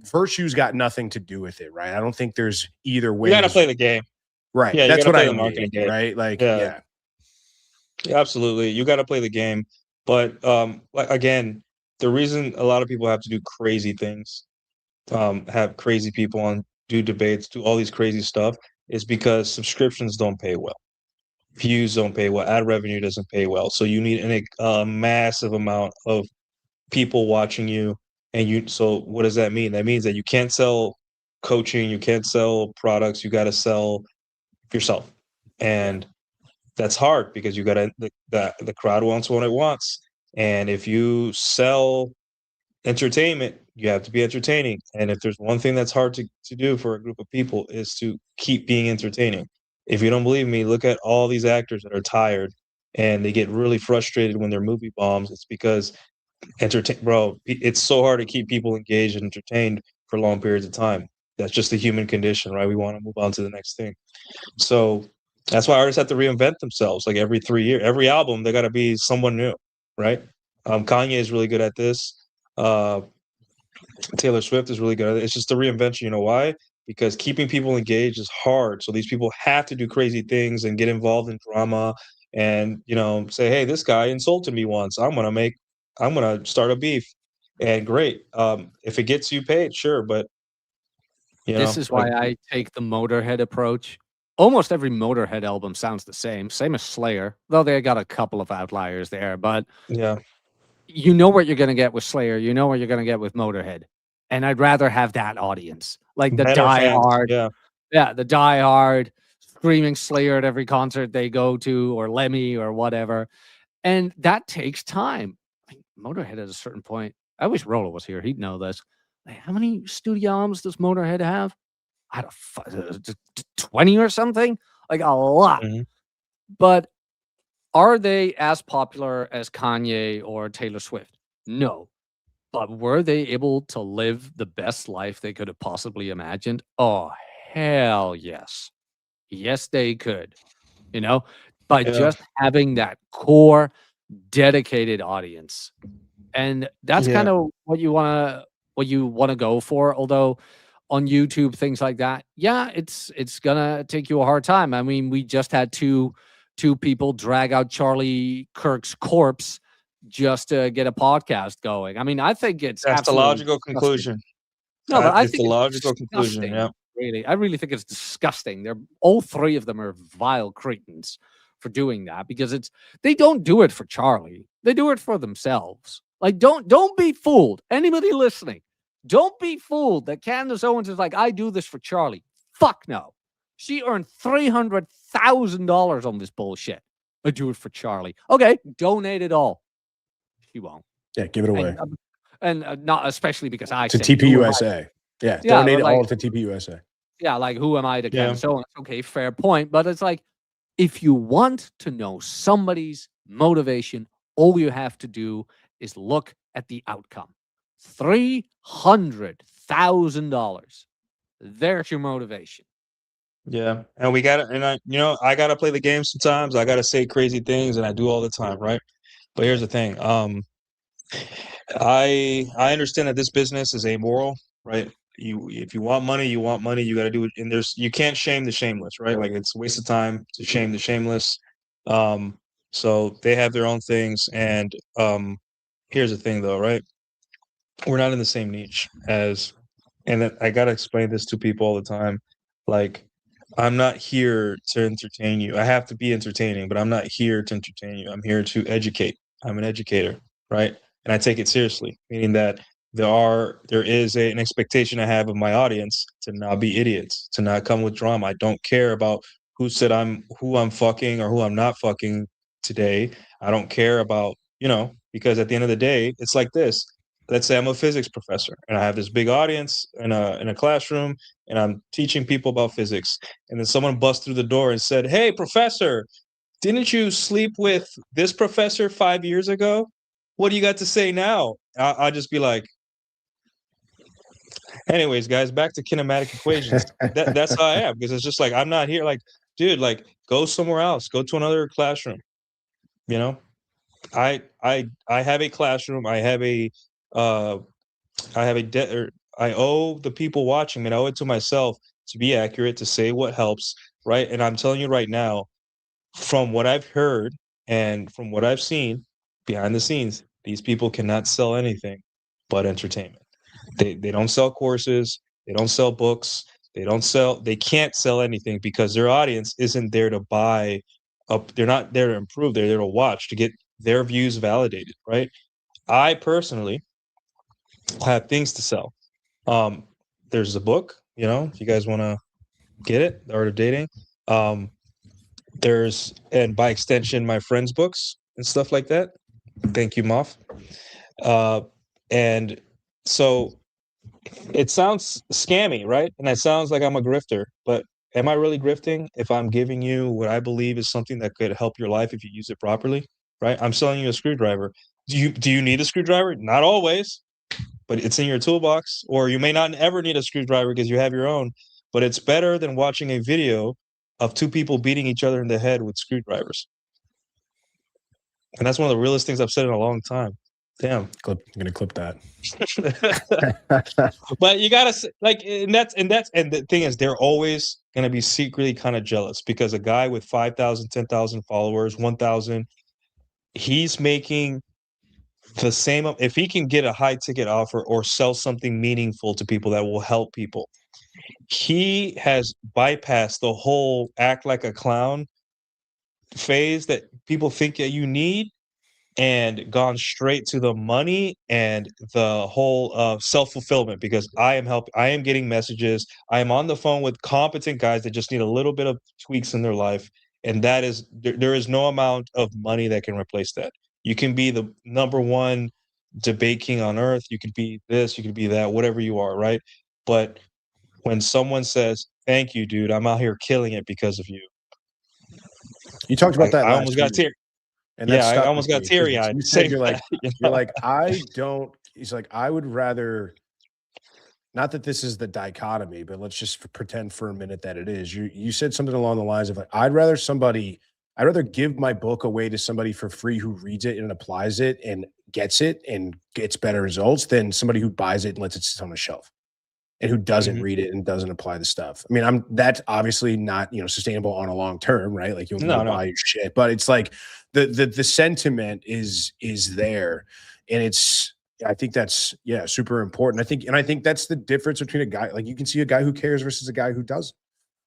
Virtue's got nothing to do with it, right? I don't think there's either way. You got to play the game. Right. Yeah, that's what I the mean, marketing game. right? Like, yeah, absolutely. You got to play the game. But again, the reason a lot of people have to do crazy things, have crazy people on, do debates, do all these crazy stuff, is because subscriptions don't pay well. Views don't pay well. Ad revenue doesn't pay well. So you need a massive amount of people watching you. So what does that mean? That means that you can't sell coaching, you can't sell products, you got to sell yourself. And that's hard, because you got to, the crowd wants what it wants. And if you sell entertainment, you have to be entertaining. And if there's one thing that's hard to do for a group of people, is to keep being entertaining. If you don't believe me, look at all these actors that are tired and they get really frustrated when their movie bombs. It's because it's so hard to keep people engaged and entertained for long periods of time. That's just the human condition, right? We want to move on to the next thing. So that's why artists have to reinvent themselves. Like every 3 years, every album, they got to be someone new, right? Kanye is really good at this. Taylor Swift is really good at it. It's just the reinvention. You know why? Because keeping people engaged is hard. So these people have to do crazy things and get involved in drama, and say, hey, this guy insulted me once. I'm gonna start a beef. And great. If it gets you paid, sure. But this is why I take the Motorhead approach. Almost every Motorhead album sounds the same as Slayer, though they got a couple of outliers there. But yeah, you know what you're going to get with Slayer. You know what you're going to get with Motorhead. And I'd rather have that audience, like the diehard. Yeah, the diehard screaming Slayer at every concert they go to, or Lemmy or whatever. And that takes time. Motorhead at a certain point, I wish Rolo was here. He'd know this. Like, how many studio albums does Motorhead have? I don't 20 or something, like a lot. Mm-hmm. But are they as popular as Kanye or Taylor Swift? No. But were they able to live the best life they could have possibly imagined? Oh, hell yes. Yes, they could. By just having that core dedicated audience. And that's kind of what you want to go for. Although on YouTube, things like that, it's gonna take you a hard time. I mean, we just had two people drag out Charlie Kirk's corpse just to get a podcast going. I mean, I think that's the logical conclusion. No, but I think it's the logical conclusion. Yeah, really, I really think it's disgusting. All three of them are vile cretins for doing that, because they don't do it for Charlie. They do it for themselves. Like, don't be fooled. Anybody listening, don't be fooled that Candace Owens is like, I do this for Charlie. Fuck no. She earned $300,000 on this bullshit. I do it for Charlie. Okay, donate it all. She won't. Yeah, give it away. And not especially because I to TPUSA. Yeah, donate it all to TPUSA. Yeah, like, who am I to Candace Owens? Okay, fair point. But it's like, if you want to know somebody's motivation All you have to do is look at the outcome. $300,000. There's your motivation. Yeah, and we gotta, and I gotta play the game sometimes. I gotta say crazy things, and I do all the time, right? But here's the thing. I understand that this business is amoral, right? If you want money, you want money. You got to do it, and you can't shame the shameless, right? Like it's a waste of time to shame the shameless. So they have their own things, and here's the thing, though, right? We're not in the same niche and I gotta explain this to people all the time. Like, I'm not here to entertain you. I have to be entertaining, but I'm not here to entertain you. I'm here to educate. I'm an educator, right? And I take it seriously, meaning that there is an expectation I have of my audience to not be idiots, to not come with drama. I don't care about who I'm fucking or who I'm not fucking today. I don't care about, because at the end of the day, it's like this. Let's say I'm a physics professor and I have this big audience in a classroom and I'm teaching people about physics. And then someone busts through the door and said, "Hey, professor, didn't you sleep with this professor 5 years ago? What do you got to say now?" I'll just be like, anyways, guys, back to kinematic equations. That's how I am, because it's just like, I'm not here. Like, dude, like, go somewhere else. Go to another classroom. I have a classroom. I owe the people watching me. I owe it to myself to be accurate, to say what helps, right? And I'm telling you right now, from what I've heard and from what I've seen behind the scenes, these people cannot sell anything but entertainment. They don't sell courses, they don't sell books, they can't sell anything because their audience isn't there to buy up. They're not there to improve, they're there to watch, to get their views validated, right? I personally have things to sell. There's a book, if you guys want to get it, The Art of Dating. And by extension, my friends' books and stuff like that. Thank you, Moff. And so it sounds scammy, right? And it sounds like I'm a grifter, but am I really grifting if I'm giving you what I believe is something that could help your life if you use it properly, right? I'm selling you a screwdriver. Do you need a screwdriver? Not always, but it's in your toolbox. Or you may not ever need a screwdriver because you have your own, but it's better than watching a video of two people beating each other in the head with screwdrivers. And that's one of the realest things I've said in a long time. Damn. I'm gonna clip that. But you gotta and the thing is, they're always gonna be secretly kind of jealous because a guy with 5,000, 10,000 followers, 1,000, he's making the same. If he can get a high ticket offer or sell something meaningful to people that will help people, he has bypassed the whole act like a clown phase that people think that you need, and gone straight to the money and the whole self-fulfillment, because I am getting messages. I am on the phone with competent guys that just need a little bit of tweaks in their life. And that is, there is no amount of money that can replace that. You can be the number one debate king on earth. You could be this, you could be that, whatever you are, right? But when someone says, "Thank you, dude, I'm out here killing it because of you." You talked about that I last almost got week. teary. And Yeah, I stuck almost with got me, 'cause teary-eyed You said saying you're like, that, you you're know? like, he's like, I would rather, not that this is the dichotomy, but let's just pretend for a minute that it is. You said something along the lines of like, I'd rather give my book away to somebody for free who reads it and applies it and gets better results than somebody who buys it and lets it sit on a shelf and who doesn't read it and doesn't apply the stuff. I mean, that's obviously not, sustainable on a long term, right? Like you'll buy your shit, but it's like the sentiment is there. And I think that's super important. I think that's the difference between a guy, like you can see a guy who cares versus a guy who doesn't.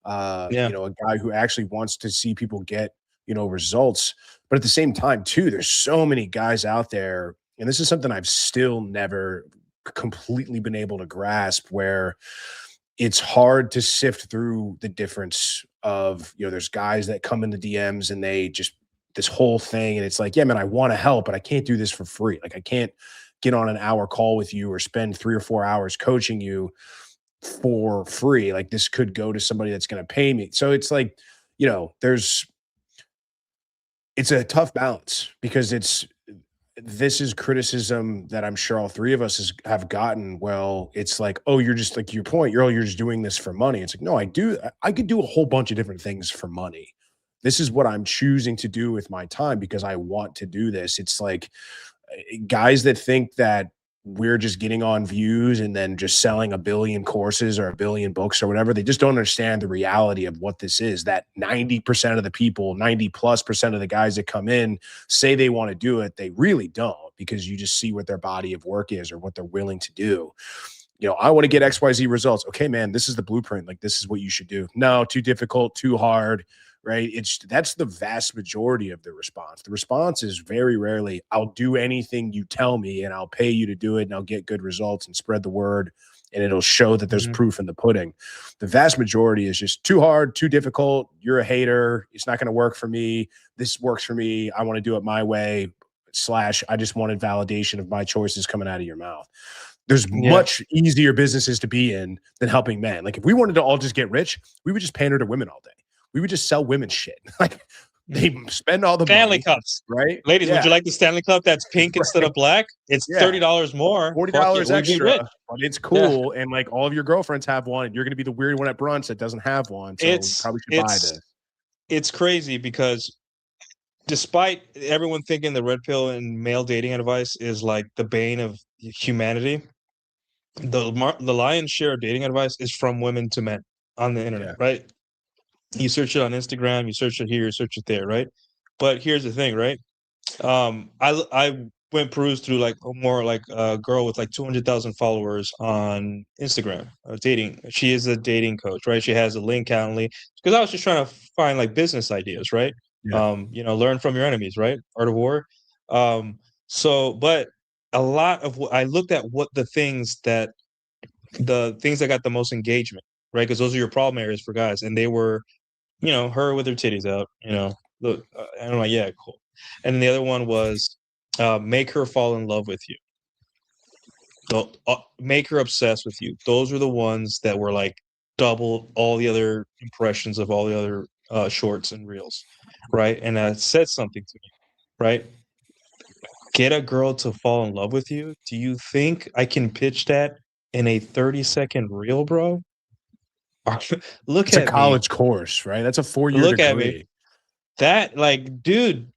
A guy who actually wants to see people get, results. But at the same time, too, there's so many guys out there, and this is something I've still never completely been able to grasp, where it's hard to sift through the difference of, there's guys that come in the DMs and they just this whole thing, and it's like, yeah, man, I want to help, but I can't do this for free. Like I can't get on an hour call with you or spend 3 or 4 hours coaching you for free. Like this could go to somebody that's going to pay me. So it's like, it's a tough balance, because this is criticism that I'm sure all three of us have gotten. Well, it's like, oh, you're just like your point. You're just doing this for money. It's like, no, I could do a whole bunch of different things for money. This is what I'm choosing to do with my time because I want to do this. It's like guys that think that we're just getting on views and then just selling a billion courses or a billion books or whatever. They just don't understand the reality of what this is. That 90% of the people, 90+% of the guys that come in say they want to do it. They really don't, because you just see what their body of work is or what they're willing to do. You know, I want to get XYZ results. Okay, man, this is the blueprint. Like, this is what you should do. No, too difficult, too hard. Right. That's the vast majority of the response. The response is very rarely, I'll do anything you tell me and I'll pay you to do it and I'll get good results and spread the word and it'll show that there's proof in the pudding. The vast majority is just too hard, too difficult. You're a hater. It's not going to work for me. This works for me. I want to do it my way. / I just wanted validation of my choices coming out of your mouth. There's much easier businesses to be in than helping men. Like, if we wanted to all just get rich, we would just pander to women all day. We would just sell women shit. Like, they spend all the Stanley money, Cups, right? Ladies, would you like the Stanley Cup that's pink instead of black? It's $30 more, $40 extra, but it's cool. And like, all of your girlfriends have one, and you're going to be the weird one at brunch that doesn't have one. So you probably should buy this. It's crazy because despite everyone thinking the red pill and male dating advice is like the bane of humanity, the lion's share of dating advice is from women to men on the internet, right? You search it on Instagram, you search it here, you search it there, right? But here's the thing, right? I went peruse through like a girl with like 200,000 followers on Instagram, dating. She is a dating coach, right? She has a link Calendly, because I was just trying to find like business ideas, right? Learn from your enemies, right? Art of War. But a lot of what I looked at, what the things that got the most engagement, right? Because those are your problem areas for guys, and they were, her with her titties out, look, and I'm like, yeah, cool. And then the other one was make her fall in love with you. So, make her obsessed with you. Those were the ones that were like double all the other impressions of all the other shorts and reels, right? And that said something to me, right? Get a girl to fall in love with you. Do you think I can pitch that in a 30-second reel, bro? Look it's at a college course, right? That's a 4-year Look degree. at me. That, like, dude,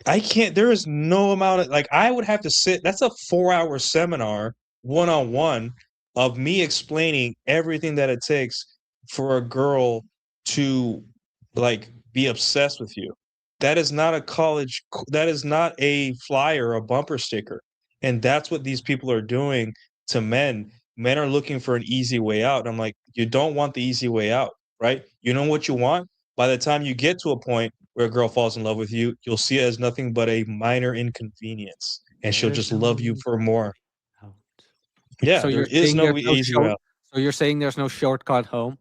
I can't. There is no amount of, like, I would have to sit. That's a 4-hour seminar, one-on-one, of me explaining everything that it takes for a girl to, like, be obsessed with you. That is not a college. That is not a flyer, a bumper sticker. And that's what these people are doing to men. Men are looking for an easy way out. I'm like, you don't want the easy way out, right? You know what you want? By the time you get to a point where a girl falls in love with you, you'll see it as nothing but a minor inconvenience, and she'll just love you for more. Yeah, So there is no easy way out. So you're saying there's no shortcut home?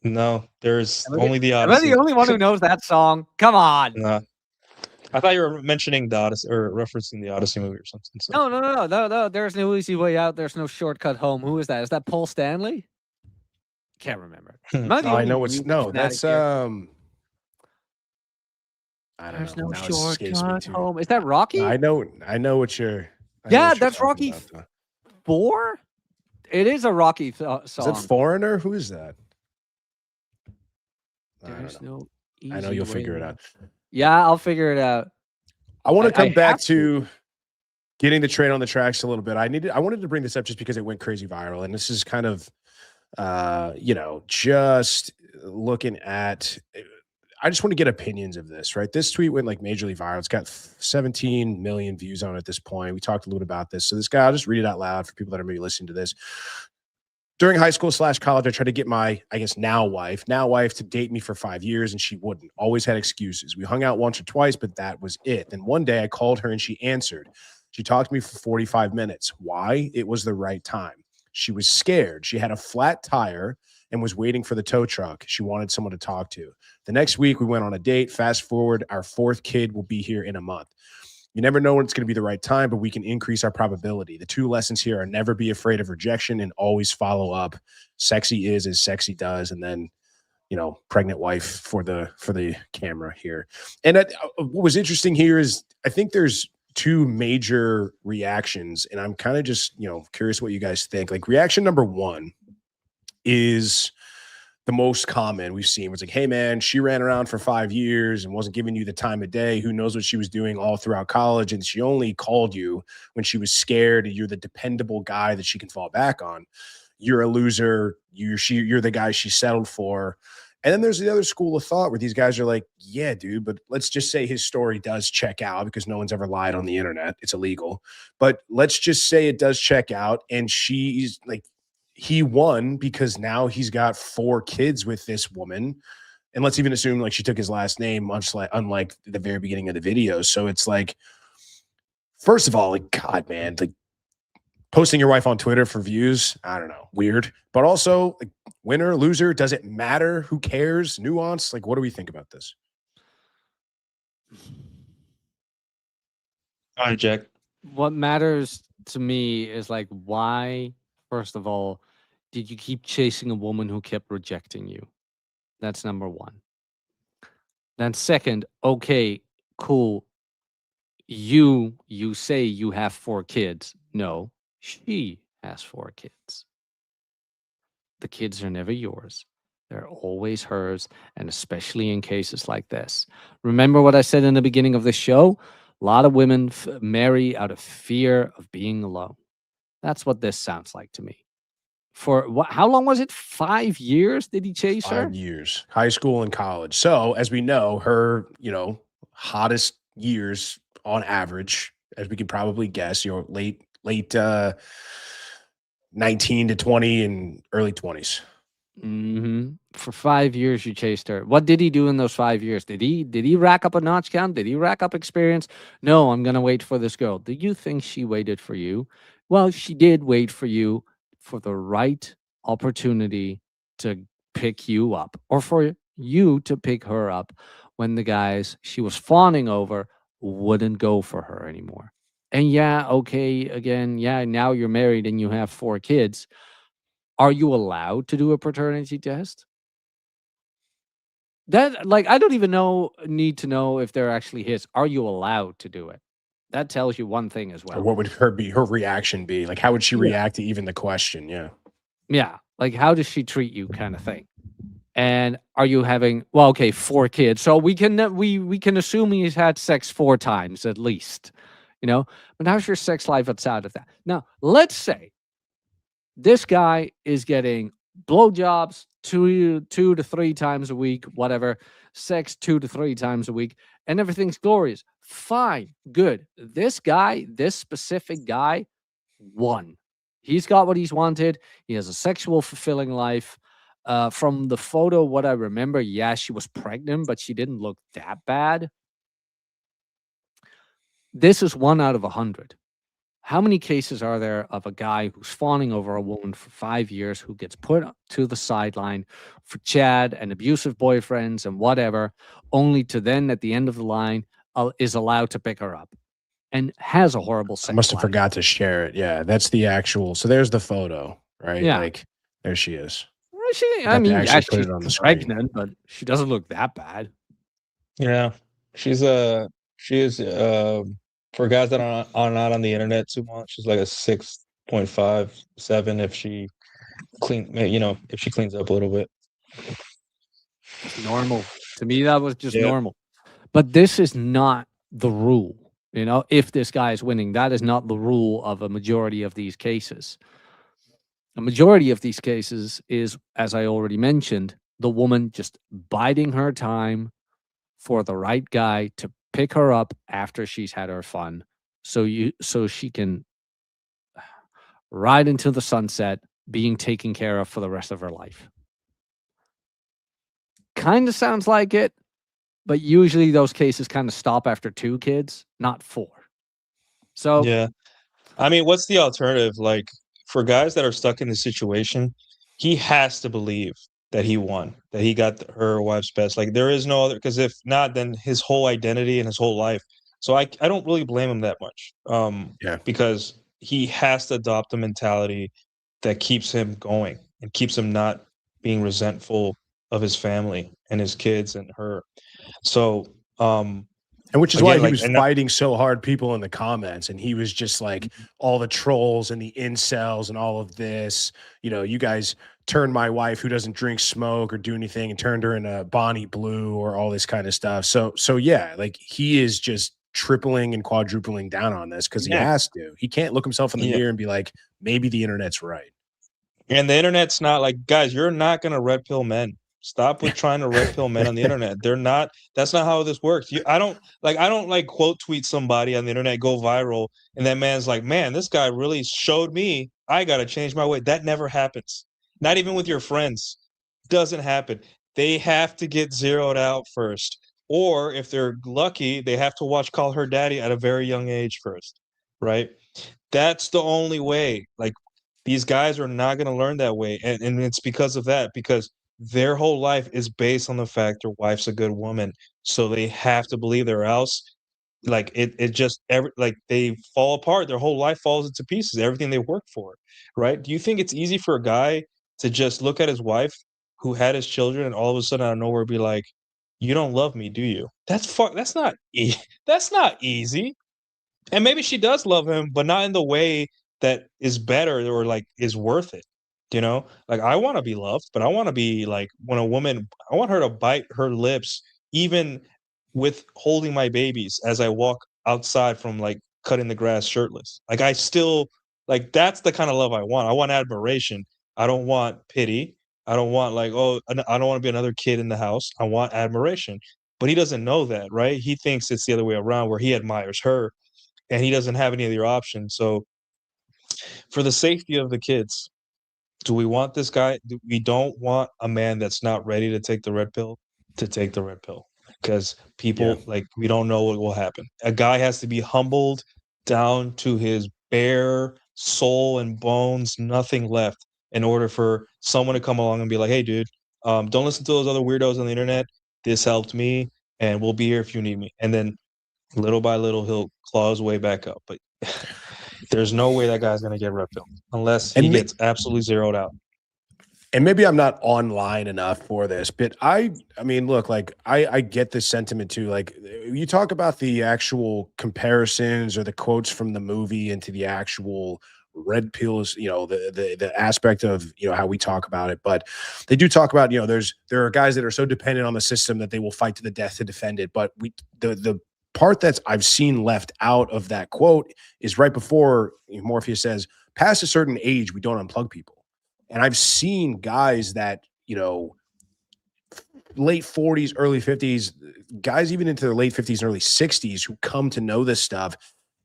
No, there's only the Am I Odyssey. the only one who knows that song? Come on. No. I thought you were mentioning the Odyssey or referencing the Odyssey movie or something. So. No. There's no easy way out. There's no shortcut home. Who is that? Is that Paul Stanley? Can't remember. I know it's that's I don't There's know. no Now it escapes me shortcut too. home. Is that Rocky? I know what you're. Yeah, that's Rocky 4. It is a Rocky song. Is it Foreigner? Who is that? There's no. I know you'll figure it out. Yeah, I'll figure it out. I want to come back to getting the train on the tracks a little bit. I wanted to bring this up just because it went crazy viral, and this is kind of, just looking at. I just want to get opinions of this, right? This tweet went like majorly viral. It's got 17 million views on it at this point. We talked a little bit about this. So this guy, I'll just read it out loud for people that are maybe listening to this. During high school / college, I tried to get my, I guess, now wife to date me for 5 years, and she wouldn't. Always had excuses. We hung out once or twice, but that was it. Then one day I called her and she answered. She talked to me for 45 minutes. Why? It was the right time. She was scared. She had a flat tire and was waiting for the tow truck. She wanted someone to talk to. The next week, we went on a date. Fast forward, our 4th kid will be here in a month. You never know when it's going to be the right time, but we can increase our probability. The 2 lessons here are never be afraid of rejection and always follow up. Sexy is as sexy does. And then, pregnant wife for the camera here. And what was interesting here is I think there's two major reactions, and I'm kind of just, curious what you guys think. Like, reaction number one is the most common we've seen. It's like, hey man, she ran around for 5 years and wasn't giving you the time of day. Who knows what she was doing all throughout college? And she only called you when she was scared, and you're the dependable guy that she can fall back on. You're a loser. You're the guy she settled for. And then there's the other school of thought where these guys are like, yeah, dude, but let's just say his story does check out, because no one's ever lied on the internet. It's illegal. But let's just say it does check out, and she's like, he won because now he's got 4 kids with this woman. And let's even assume like she took his last name, much like unlike the very beginning of the video. So it's like, first of all, like, God, man, like posting your wife on Twitter for views, I don't know, weird. But also, like, winner, loser, does it matter? Who cares? Nuance? Like, what do we think about this? All right, Jack. What matters to me is like, why, first of all, did you keep chasing a woman who kept rejecting you? That's number one. Then second, okay, cool. You say you have 4 kids. No, she has 4 kids. The kids are never yours. They're always hers, and especially in cases like this. Remember what I said in the beginning of the show? A lot of women marry out of fear of being alone. That's what this sounds like to me. For what? How long was it? 5 years? Did he chase her? 5 years, high school and college. So as we know, her, hottest years on average, as we could probably guess, late 19 to 20 and early 20s. For 5 years, you chased her. What did he do in those 5 years? Did he rack up a notch count? Did he rack up experience? No, I'm gonna wait for this girl. Do you think she waited for you? Well, she did wait for you for the right opportunity to pick you up, or for you to pick her up when the guys she was fawning over wouldn't go for her anymore. And yeah, okay, again, yeah, now you're married and you have 4 kids. Are you allowed to do a paternity test? That, like, I don't even need to know if they're actually his. Are you allowed to do it? That tells you one thing as Or well. what would her reaction be? Like, how would she Yeah. react to even the question? Yeah. Yeah, like, how does she treat you, kind of thing. And are you having, well, okay, 4 kids, so we can we can assume he's had sex 4 times at least, but how's your sex life outside of that? Now, let's say this guy is getting blowjobs 2 to 3 times a week, whatever, sex 2 to 3 times a week, and everything's glorious. Fine, good. This specific guy won. He's got what he's wanted. He has a sexual fulfilling life. From the photo, what I remember, yeah, she was pregnant, but she didn't look that bad. This is 1 out of 100. How many cases are there of a guy who's fawning over a woman for 5 years, who gets put to the sideline for Chad and abusive boyfriends and whatever, only to then at the end of the line is allowed to pick her up and has a horrible sex I must have life. forgot to share it. Yeah, that's the actual. So there's the photo, right? Yeah. Like, there she is. I mean, actually yeah, put she's it on the screen. pregnant, but she doesn't look that bad. Yeah, she is for guys that are not on the internet too much. She's like a 6.57 if she if she cleans up a little bit. Normal. To me, that was just Yeah. normal. But this is not the rule. If this guy is winning, that is not the rule of a majority of these cases. A majority of these cases is, as I already mentioned, the woman just biding her time for the right guy to pick her up after she's had her fun, so she can ride into the sunset, being taken care of for the rest of her life. Kind of sounds like it, but usually those cases kind of stop after 2 kids, not 4. So Yeah. I mean, what's the alternative? Like, for guys that are stuck in this situation, he has to believe that he won, that he got her wife's best. Like, there is no other, because if not, then his whole identity and his whole life. So I don't really blame him that much. Yeah. Because he has to adopt a mentality that keeps him going and keeps him not being resentful of his family and his kids and her. So And which is Again, why he like, was and fighting so hard people in the comments, and he was just like all the trolls and the incels and all of this. You know, you guys turned my wife who doesn't drink, smoke, or do anything, and turned her into Bonnie Blue or all this kind of stuff. So yeah, like he is just tripling and quadrupling down on this because he yeah, has to. He can't look himself in the yeah. mirror and be like, maybe the internet's right. And the internet's not like, guys, you're not gonna red pill men. Stop with trying to red pill men on the internet. They're not. That's not how this works. I don't like quote tweet somebody on the internet, go viral, and that man's like, man, this guy really showed me I gotta change my way. That never happens. Not even with your friends. Doesn't happen. They have to get zeroed out first, or if they're lucky, they have to watch Call Her Daddy at a very young age first, right? That's the only way. Like, these guys are not going to learn that way, and it's because of that, because their whole life is based on the fact their wife's a good woman, so they have to believe her, or else like it just like they fall apart. Their whole life falls into pieces, everything they work for, right? Do you think it's easy for a guy to just look at his wife who had his children and all of a sudden out of nowhere be like, you don't love me, do you? That's not that's not easy. And maybe she does love him, but not in the way that is better or like is worth it. You know, like I want to be loved, but I want to be like when a woman, I want her to bite her lips, even with holding my babies as I walk outside from like cutting the grass shirtless. Like I still like that's the kind of love I want. I want admiration. I don't want pity. I don't want like, oh, I don't want to be another kid in the house. I want admiration. But he doesn't know that, right? He thinks it's the other way around where he admires her and he doesn't have any other options. So for the safety of the kids, do we want this guy? We don't want a man that's not ready to take the red pill to take the red pill because people like we don't know what will happen. A guy has to be humbled down to his bare soul and bones, nothing left, in order for someone to come along and be like, "Hey, dude, don't listen to those other weirdos on the internet. This helped me, and we'll be here if you need me." And then little by little, he'll claw his way back up. But there's no way that guy's going to get red pill unless he gets absolutely zeroed out. And maybe I'm not online enough for this, but I mean, look, like I get this sentiment too. Like you talk about the actual comparisons or the quotes from the movie into the actual red pills, you know, the aspect of, you know, how we talk about it. But they do talk about, you know, there are guys that are so dependent on the system that they will fight to the death to defend it. But the part that's I've seen left out of that quote is right before Morpheus says, past a certain age, we don't unplug people. And I've seen guys that, you know, late 40s, early 50s, guys even into their late 50s and early 60s who come to know this stuff.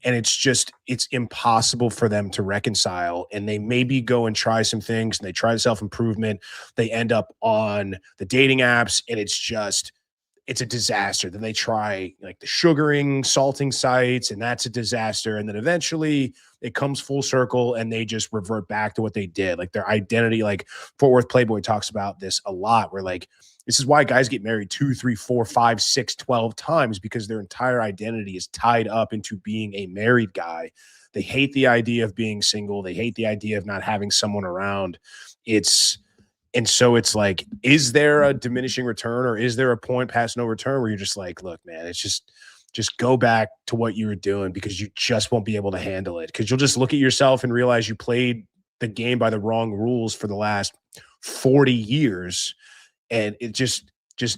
And it's impossible for them to reconcile. And they maybe go and try some things and they try self-improvement. They end up on the dating apps and it's a disaster. Then they try like the sugaring, salting sites, and that's a disaster. And then eventually it comes full circle and they just revert back to what they did. Like their identity, like Fort Worth Playboy talks about this a lot, where like, this is why guys get married 2, 3, 4, 5, 6, 12 times, because their entire identity is tied up into being a married guy. They hate the idea of being single. They hate the idea of not having someone around. And so it's like, is there a diminishing return, or is there a point past no return where you're just like, look, man, it's just go back to what you were doing, because you just won't be able to handle it. Because you'll just look at yourself and realize you played the game by the wrong rules for the last 40 years. And it just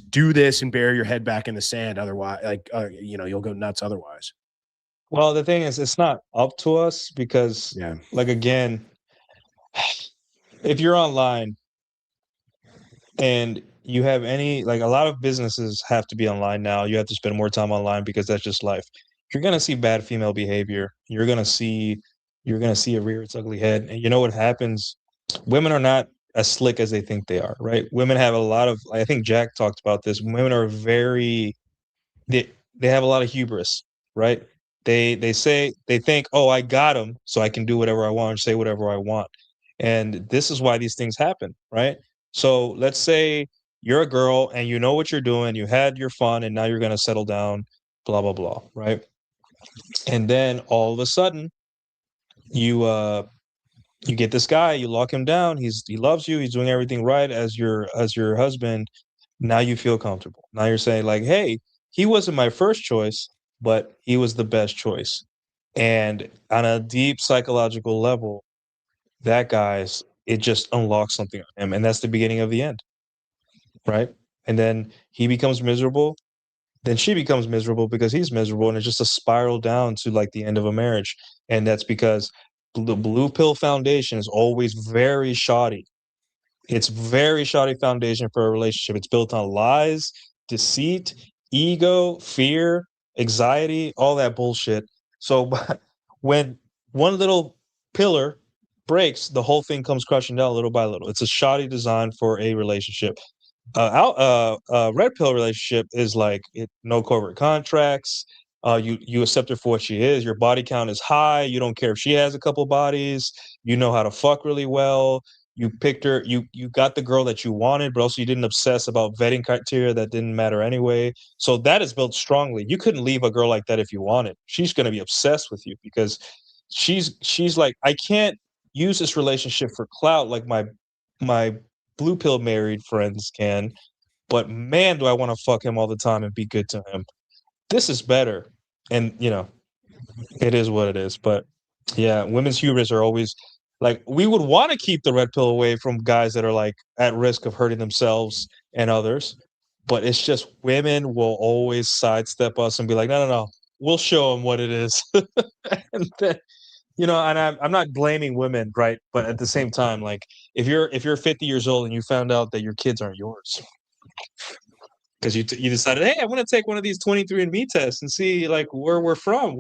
do this and bury your head back in the sand. Otherwise, like, you know, you'll go nuts otherwise. Well, the thing is, it's not up to us because, Yeah. like, again, if you're online and you have like a lot of businesses have to be online now. You have to spend more time online because that's just life. You're going to see bad female behavior. You're going to see it rear its ugly head. And you know what happens? Women are not as slick as they think they are, right? Women have a lot of, I think Jack talked about this. Women are they have a lot of hubris, right? They think, oh, I got him, so I can do whatever I want, say whatever I want. And this is why these things happen, right? So let's say you're a girl and you know what you're doing, you had your fun, and now you're going to settle down, blah, blah, blah, right? And then all of a sudden, you get this guy, you lock him down, he loves you, he's doing everything right as your husband. Now you feel comfortable. Now you're saying like, hey, he wasn't my first choice, but he was the best choice. And on a deep psychological level, that guy's it just unlocks something on him, and that's the beginning of the end, right? And then he becomes miserable, then she becomes miserable because he's miserable, and it's just a spiral down to like the end of a marriage. And that's because the blue pill foundation is always very shoddy. It's very shoddy foundation for a relationship. It's built on lies, deceit, ego, fear, anxiety, all that bullshit. So when one little pillar breaks, the whole thing comes crashing down little by little. It's a shoddy design for a relationship. Red pill relationship is like no covert contracts. You accept her for what she is. Your body count is high. You don't care if she has a couple bodies. You know how to fuck really well. You picked her. You got the girl that you wanted, but also you didn't obsess about vetting criteria that didn't matter anyway. So that is built strongly. You couldn't leave a girl like that if you wanted. She's gonna be obsessed with you because she's like, I can't use this relationship for clout like my blue pill married friends can, but man, do I want to fuck him all the time and be good to him. This is better. And it is what it is. But yeah, women's hubris are always like, we would want to keep the red pill away from guys that are like at risk of hurting themselves and others. But it's just women will always sidestep us and be like, no, we'll show them what it is. And then, and I'm not blaming women, right? But at the same time, like if you're 50 years old and you found out that your kids aren't yours because you decided, hey, I want to take one of these 23andMe tests and see like where we're from,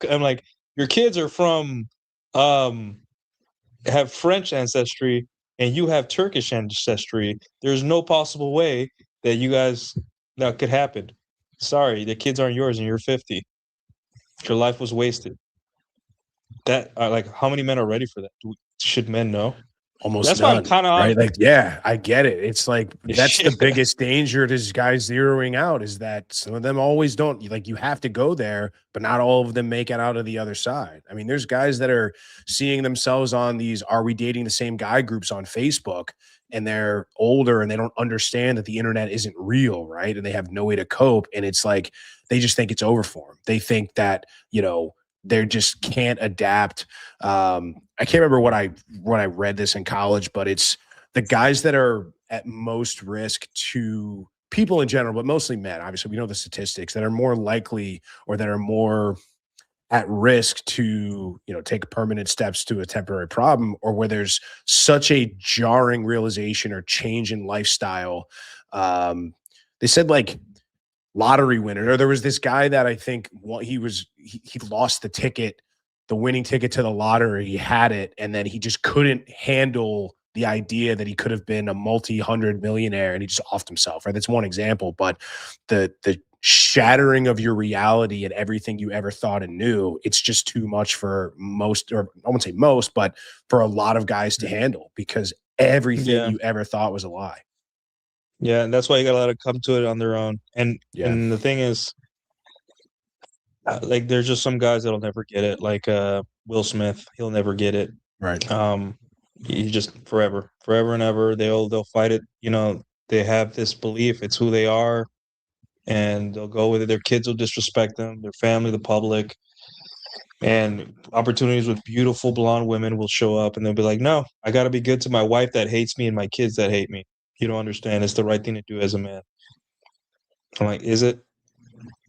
I'm like, your kids are from, have French ancestry and you have Turkish ancestry. There's no possible way that you guys that could happen. Sorry, the kids aren't yours and you're 50. Your life was wasted. That like, how many men are ready for that? Should men know? Almost That's none, why I'm kind of right. Like, yeah, I get it. It's like that's the Yeah. biggest danger this guy's zeroing out is that some of them always don't. Like, you have to go there, but not all of them make it out of the other side. I mean, there's guys that are seeing themselves on these "Are we dating the same guy?" groups on Facebook, and they're older and they don't understand that the internet isn't real, right? And they have no way to cope, and it's like they just think it's over for them. They think that they just can't adapt. I can't remember when I read this in college, but it's the guys that are at most risk to people in general, but mostly men. Obviously, we know the statistics that are more likely or that are more at risk to take permanent steps to a temporary problem, or where there's such a jarring realization or change in lifestyle. They said like lottery winner, or there was this guy that I think he lost the winning ticket to the lottery. He had it, and then he just couldn't handle the idea that he could have been a multi-hundred millionaire, and he just offed himself. Right, that's one example, but the shattering of your reality and everything you ever thought and knew, it's just too much for most, or I won't say most, but for a lot of guys to handle, because everything you ever thought was a lie. Yeah, and that's why you gotta let it come to it on their own. And the thing is, like, there's just some guys that'll never get it. Like Will Smith, he'll never get it. Right. He just forever and ever. They'll fight it. They have this belief it's who they are, and they'll go with it. Their kids will disrespect them, their family, the public, and opportunities with beautiful blonde women will show up, and they'll be like, "No, I got to be good to my wife that hates me and my kids that hate me." You don't understand. It's the right thing to do as a man. I'm like, is it?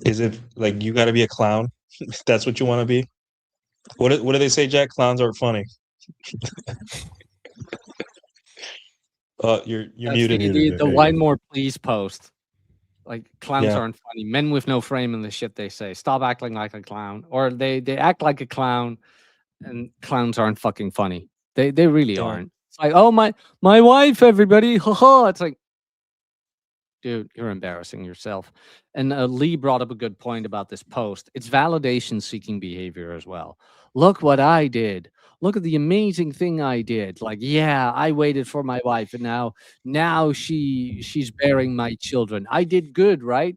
Is it like you got to be a clown? If that's what you want to be. What do they say, Jack? Clowns aren't funny. You're That's muted. the Wine More Please post. Like, clowns Yeah. aren't funny. Men with no frame in the shit they say. Stop acting like a clown. Or they act like a clown, and clowns aren't fucking funny. They really Yeah. aren't. It's like, oh, my wife, everybody. Ha. It's like, dude, you're embarrassing yourself. And Lee brought up a good point about this post. It's validation seeking behavior as well. Look what I did. Look at the amazing thing I did. Like, yeah, I waited for my wife, and now she's bearing my children. I did good, right?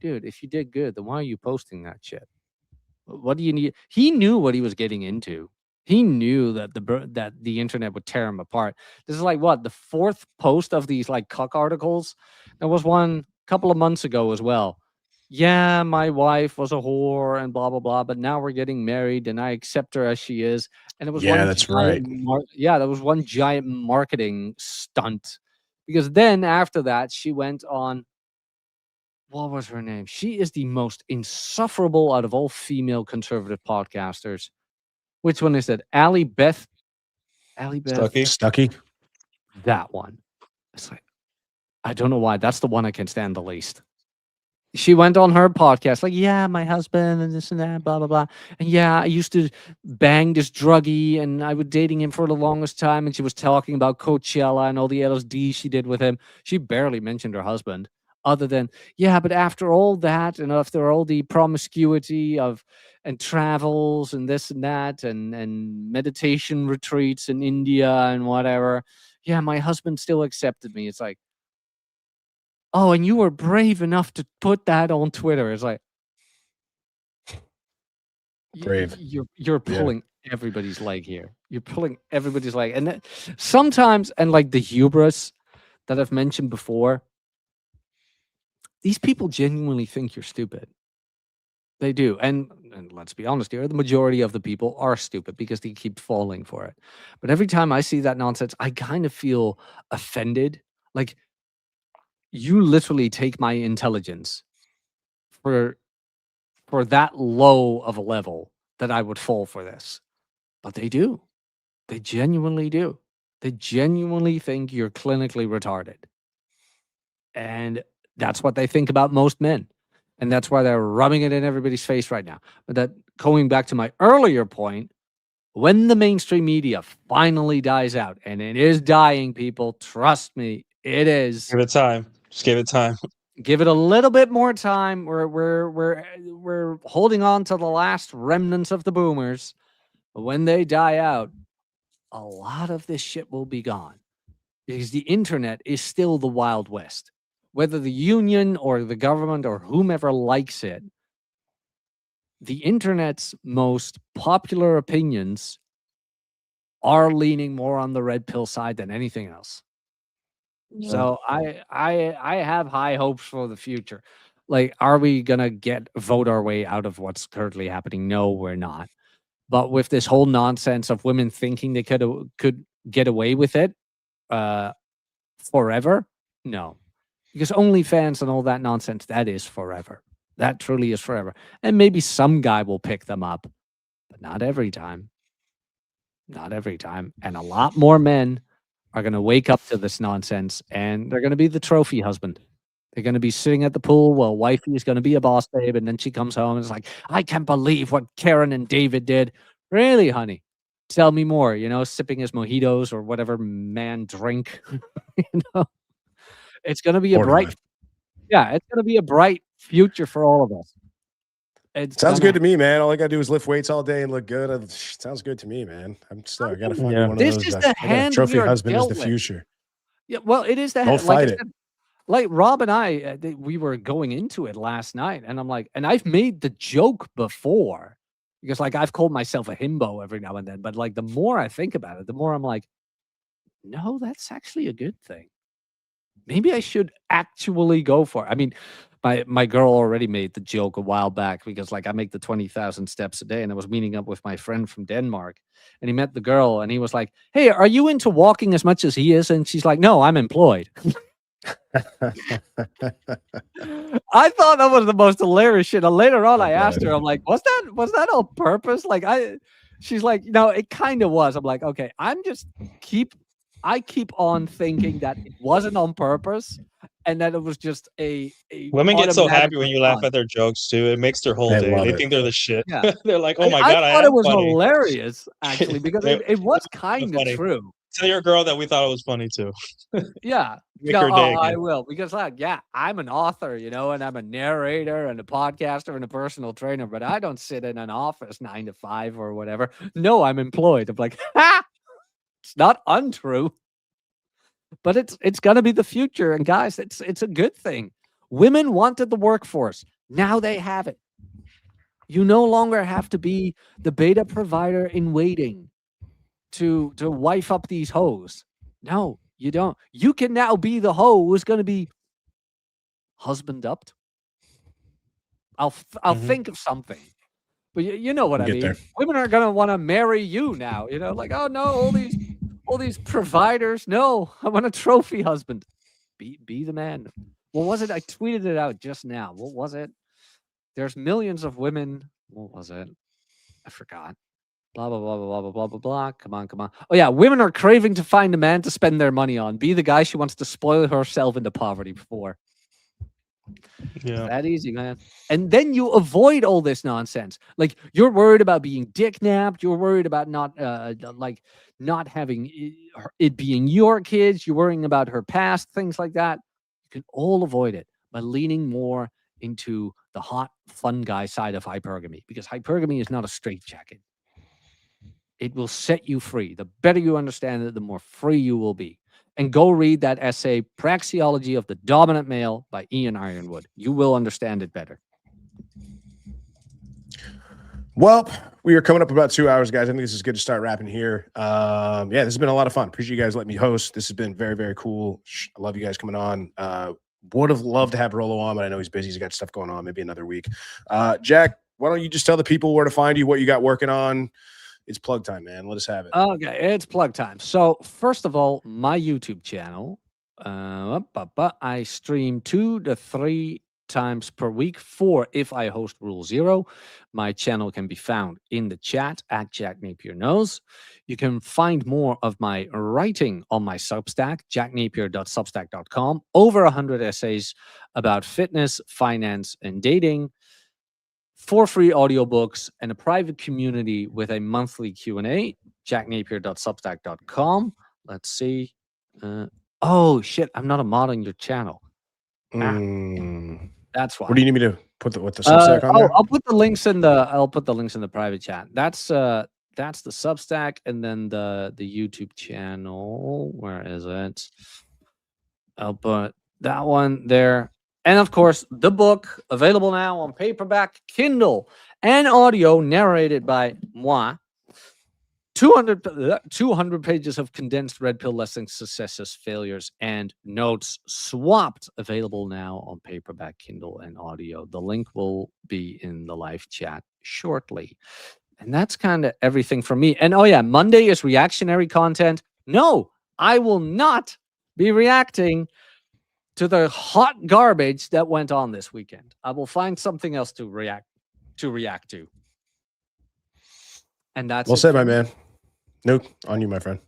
Dude, if you did good, then why are you posting that shit? What do you need? He knew what he was getting into. He knew that the internet would tear him apart. This is like what, the fourth post of these like cuck articles. There was one a couple of months ago as well. yeah, my wife was a whore and blah blah blah, but now we're getting married and I accept her as she is. And it was Yeah, one that's giant right. yeah, that was one giant marketing stunt. Because then after that, she went on, what was her name? She is the most insufferable out of all female conservative podcasters. Which one is it? Allie Beth, Stucky. Stucky. that one. It's like, I don't know why. That's the one I can stand the least. She went on her podcast, like, yeah, my husband and this and that, blah, blah, blah. And yeah, I used to bang this druggie and I was dating him for the longest time. And she was talking about Coachella and all the LSD she did with him. She barely mentioned her husband, other than, yeah, but after all that and after all the promiscuity of and travels and this and that and meditation retreats in India and whatever, yeah, my husband still accepted me. It's like, oh, and you were brave enough to put that on Twitter. It's like Brave. you're Yeah. pulling everybody's leg here. You're pulling everybody's leg, and sometimes, and like the hubris that I've mentioned before, these people genuinely think you're stupid. They do, and let's be honest here, the majority of the people are stupid because they keep falling for it. But every time I see that nonsense, I kind of feel offended. Like, you literally take my intelligence for that low of a level that I would fall for this. But they do. They genuinely do. They genuinely think you're clinically retarded. And that's what they think about most men. And that's why they're rubbing it in everybody's face right now. But that, going back to my earlier point, when the mainstream media finally dies out, and it is dying, people, trust me, it is. Give it time. Just give it time. Give it a little bit more time. We're holding on to the last remnants of the boomers. But when they die out, a lot of this shit will be gone because the internet is still the Wild West. Whether the union or the government or whomever likes it, the internet's most popular opinions are leaning more on the red pill side than anything else. So I have high hopes for the future. Like, are we gonna vote our way out of what's currently happening? No, we're not. But with this whole nonsense of women thinking they could get away with it forever, no, because OnlyFans and all that nonsense, that is forever. That truly is forever. And maybe some guy will pick them up, but not every time. Not every time. And a lot more men are going to wake up to this nonsense and they're going to be the trophy husband. They're going to be sitting at the pool while wifey is going to be a boss babe. And then she comes home and it's like, I can't believe what Karen and David did. Really, honey? Tell me more, sipping his mojitos or whatever man drink. It's going to be a Borderline. it's going to be a bright future for all of us. Sounds good to me, man. All I gotta do is lift weights all day and look good. Sounds good to me, man. I'm still. I gotta find Yeah. one of This those. is I the gotta- hand trophy we are husband is dealt the with. future. Yeah, well, it is the Don't hand. Like I fight it. said, like Rob and I, we were going into it last night, and I'm like, and I've made the joke before because, like, I've called myself a himbo every now and then, but like, the more I think about it, the more I'm like, no, that's actually a good thing. Maybe I should actually go for it. I mean, my girl already made the joke a while back because, like, I make the 20,000 steps a day, and I was meeting up with my friend from Denmark, and he met the girl, and he was like, "Hey, are you into walking as much as he is?" And she's like, "No, I'm employed." I thought that was the most hilarious shit. And later on, I asked her, I'm like, was that on purpose? Like, she's like, no, it kind of was. I'm like, okay, I keep on thinking that it wasn't on purpose and that it was just a Women get so automatic happy when you laugh response. at their jokes too. It makes their whole They day. love They it. think they're the shit. Yeah. They're like, oh my I god, I thought am it was funny. hilarious, actually, because it was It kind of funny. true. Tell your girl that we thought it was funny too. Yeah. Make No, her day I again. will, because, like, yeah, I'm an author, and I'm a narrator and a podcaster and a personal trainer, but I don't sit in an office 9 to 5 or whatever. No, I'm employed. I'm like, ha! It's not untrue, but it's gonna be the future. And guys, it's a good thing. Women wanted the workforce. Now they have it. You no longer have to be the beta provider in waiting to wife up these hoes. No, you don't. You can now be the hoe who's going to be husband upped. I'll Mhm. think of something. But you know what We'll I get mean. there. Women are gonna want to marry you now. You know, like, oh no, all these providers. No, I want a trophy husband. Be the man. What was it? I tweeted it out just now. What was it? There's millions of women. What was it? I forgot. Blah blah blah blah blah blah blah blah blah. Come on, come on. Oh yeah, women are craving to find a man to spend their money on. Be the guy she wants to spoil herself into poverty for. Yeah. That easy, man. And then you avoid all this nonsense. Like you're worried about being dick napped. You're worried about not having it being your kids. You're worrying about her past, things like that. You can all avoid it by leaning more into the hot, fun guy side of hypergamy, because hypergamy is not a straitjacket. It will set you free. The better you understand it, the more free you will be. And go read that essay, Praxeology of the Dominant Male by Ian Ironwood. You will understand it better. Well, we are coming up about 2 hours, guys. I think this is good to start wrapping here. Yeah, this has been a lot of fun. Appreciate you guys letting me host. This has been very, very cool. I love you guys coming on. Would have loved to have Rolo on, but I know he's busy. He's got stuff going on. Maybe another week. Jack, why don't you just tell the people where to find you, what you got working on? It's plug time, man. Let us have it. Okay, it's plug time. So first of all, my YouTube channel, I stream 2 to 3 times per week, 4 if I host Rule Zero. My channel can be found in the chat at Jack Napier Knows. You can find more of my writing on my Substack, jacknapier.substack.com. Over 100 essays about fitness, finance, and dating. 4 free audiobooks and a private community with a monthly Q&A, jacknapier.substack.com. Let's see. Oh, shit. I'm not a mod on your channel. That's why. What do you need me to put the Substack on there? I'll put the links in the private chat. That's the Substack, and then the YouTube channel. Where is it? I'll put that one there. And of course, the book available now on paperback, Kindle, and audio, narrated by moi. 200 pages of condensed red pill lessons, successes, failures, and notes swapped. Available now on paperback, Kindle, and audio. The link will be in the live chat shortly. And that's kind of everything from me. And oh yeah, Monday is reactionary content. No, I will not be reacting to the hot garbage that went on this weekend. I will find something else to react to. And that's Well it said, for my me. man. Nuke, on you, my friend.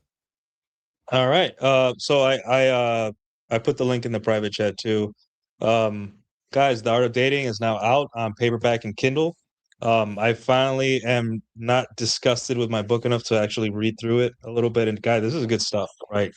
All right. So I put the link in the private chat too. Guys, The Art of Dating is now out on paperback and Kindle. I finally am not disgusted with my book enough to actually read through it a little bit. And guys, this is good stuff, right?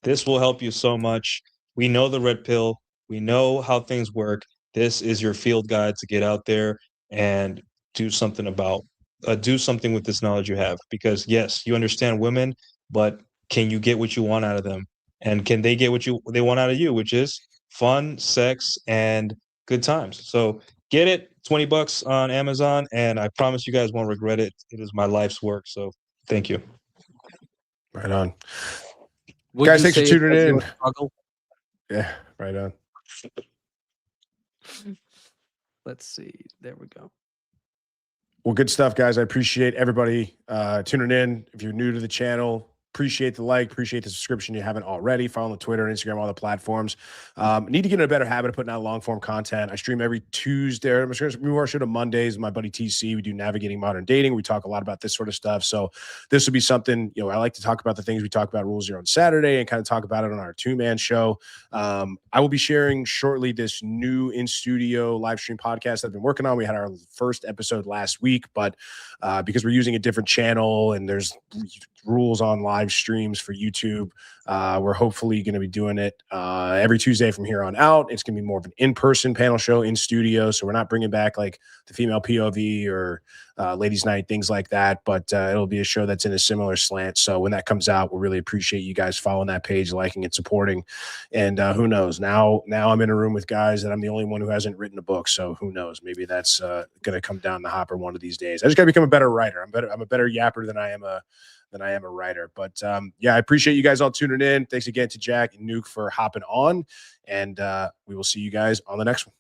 This will help you so much. We know the red pill. We know how things work. This is your field guide to get out there and do something with this knowledge you have. Because yes, you understand women, but can you get what you want out of them? And can they get what they want out of you, which is fun, sex, and good times. So get it, $20 on Amazon, and I promise you guys won't regret it. It is my life's work. So thank you. Right on. Would Guys, you thanks for say it tuning was your in. struggle? Yeah, right on. Let's see. There we go. Well, good stuff, guys. I appreciate everybody tuning in. If you're new to the channel, appreciate the like, appreciate the subscription. You haven't already. Follow on Twitter, Instagram, all the platforms. Need to get in a better habit of putting out long form content. I stream every Tuesday. I'm going to move our show to Mondays. My buddy TC, we do Navigating Modern Dating. We talk a lot about this sort of stuff. So this will be something, I like to talk about the things we talk about Rule Zero on Saturday and kind of talk about it on our 2-man show. I will be sharing shortly this new in-studio live stream podcast that I've been working on. We had our first episode last week, but because we're using a different channel and there's rules on live streams for YouTube, we're hopefully going to be doing it every Tuesday from here on out. It's going to be more of an in-person panel show in studio, so we're not bringing back like the female POV or ladies night, things like that, but it'll be a show that's in a similar slant. So when that comes out, we'll really appreciate you guys following that page, liking and supporting. And who knows, now I'm in a room with guys that I'm the only one who hasn't written a book, so who knows, maybe that's going to come down the hopper one of these days. I just got to become a better writer. I'm a better yapper than I am a writer. But yeah, I appreciate you guys all tuning in. Thanks again to Jack and Nuke for hopping on, and we will see you guys on the next one.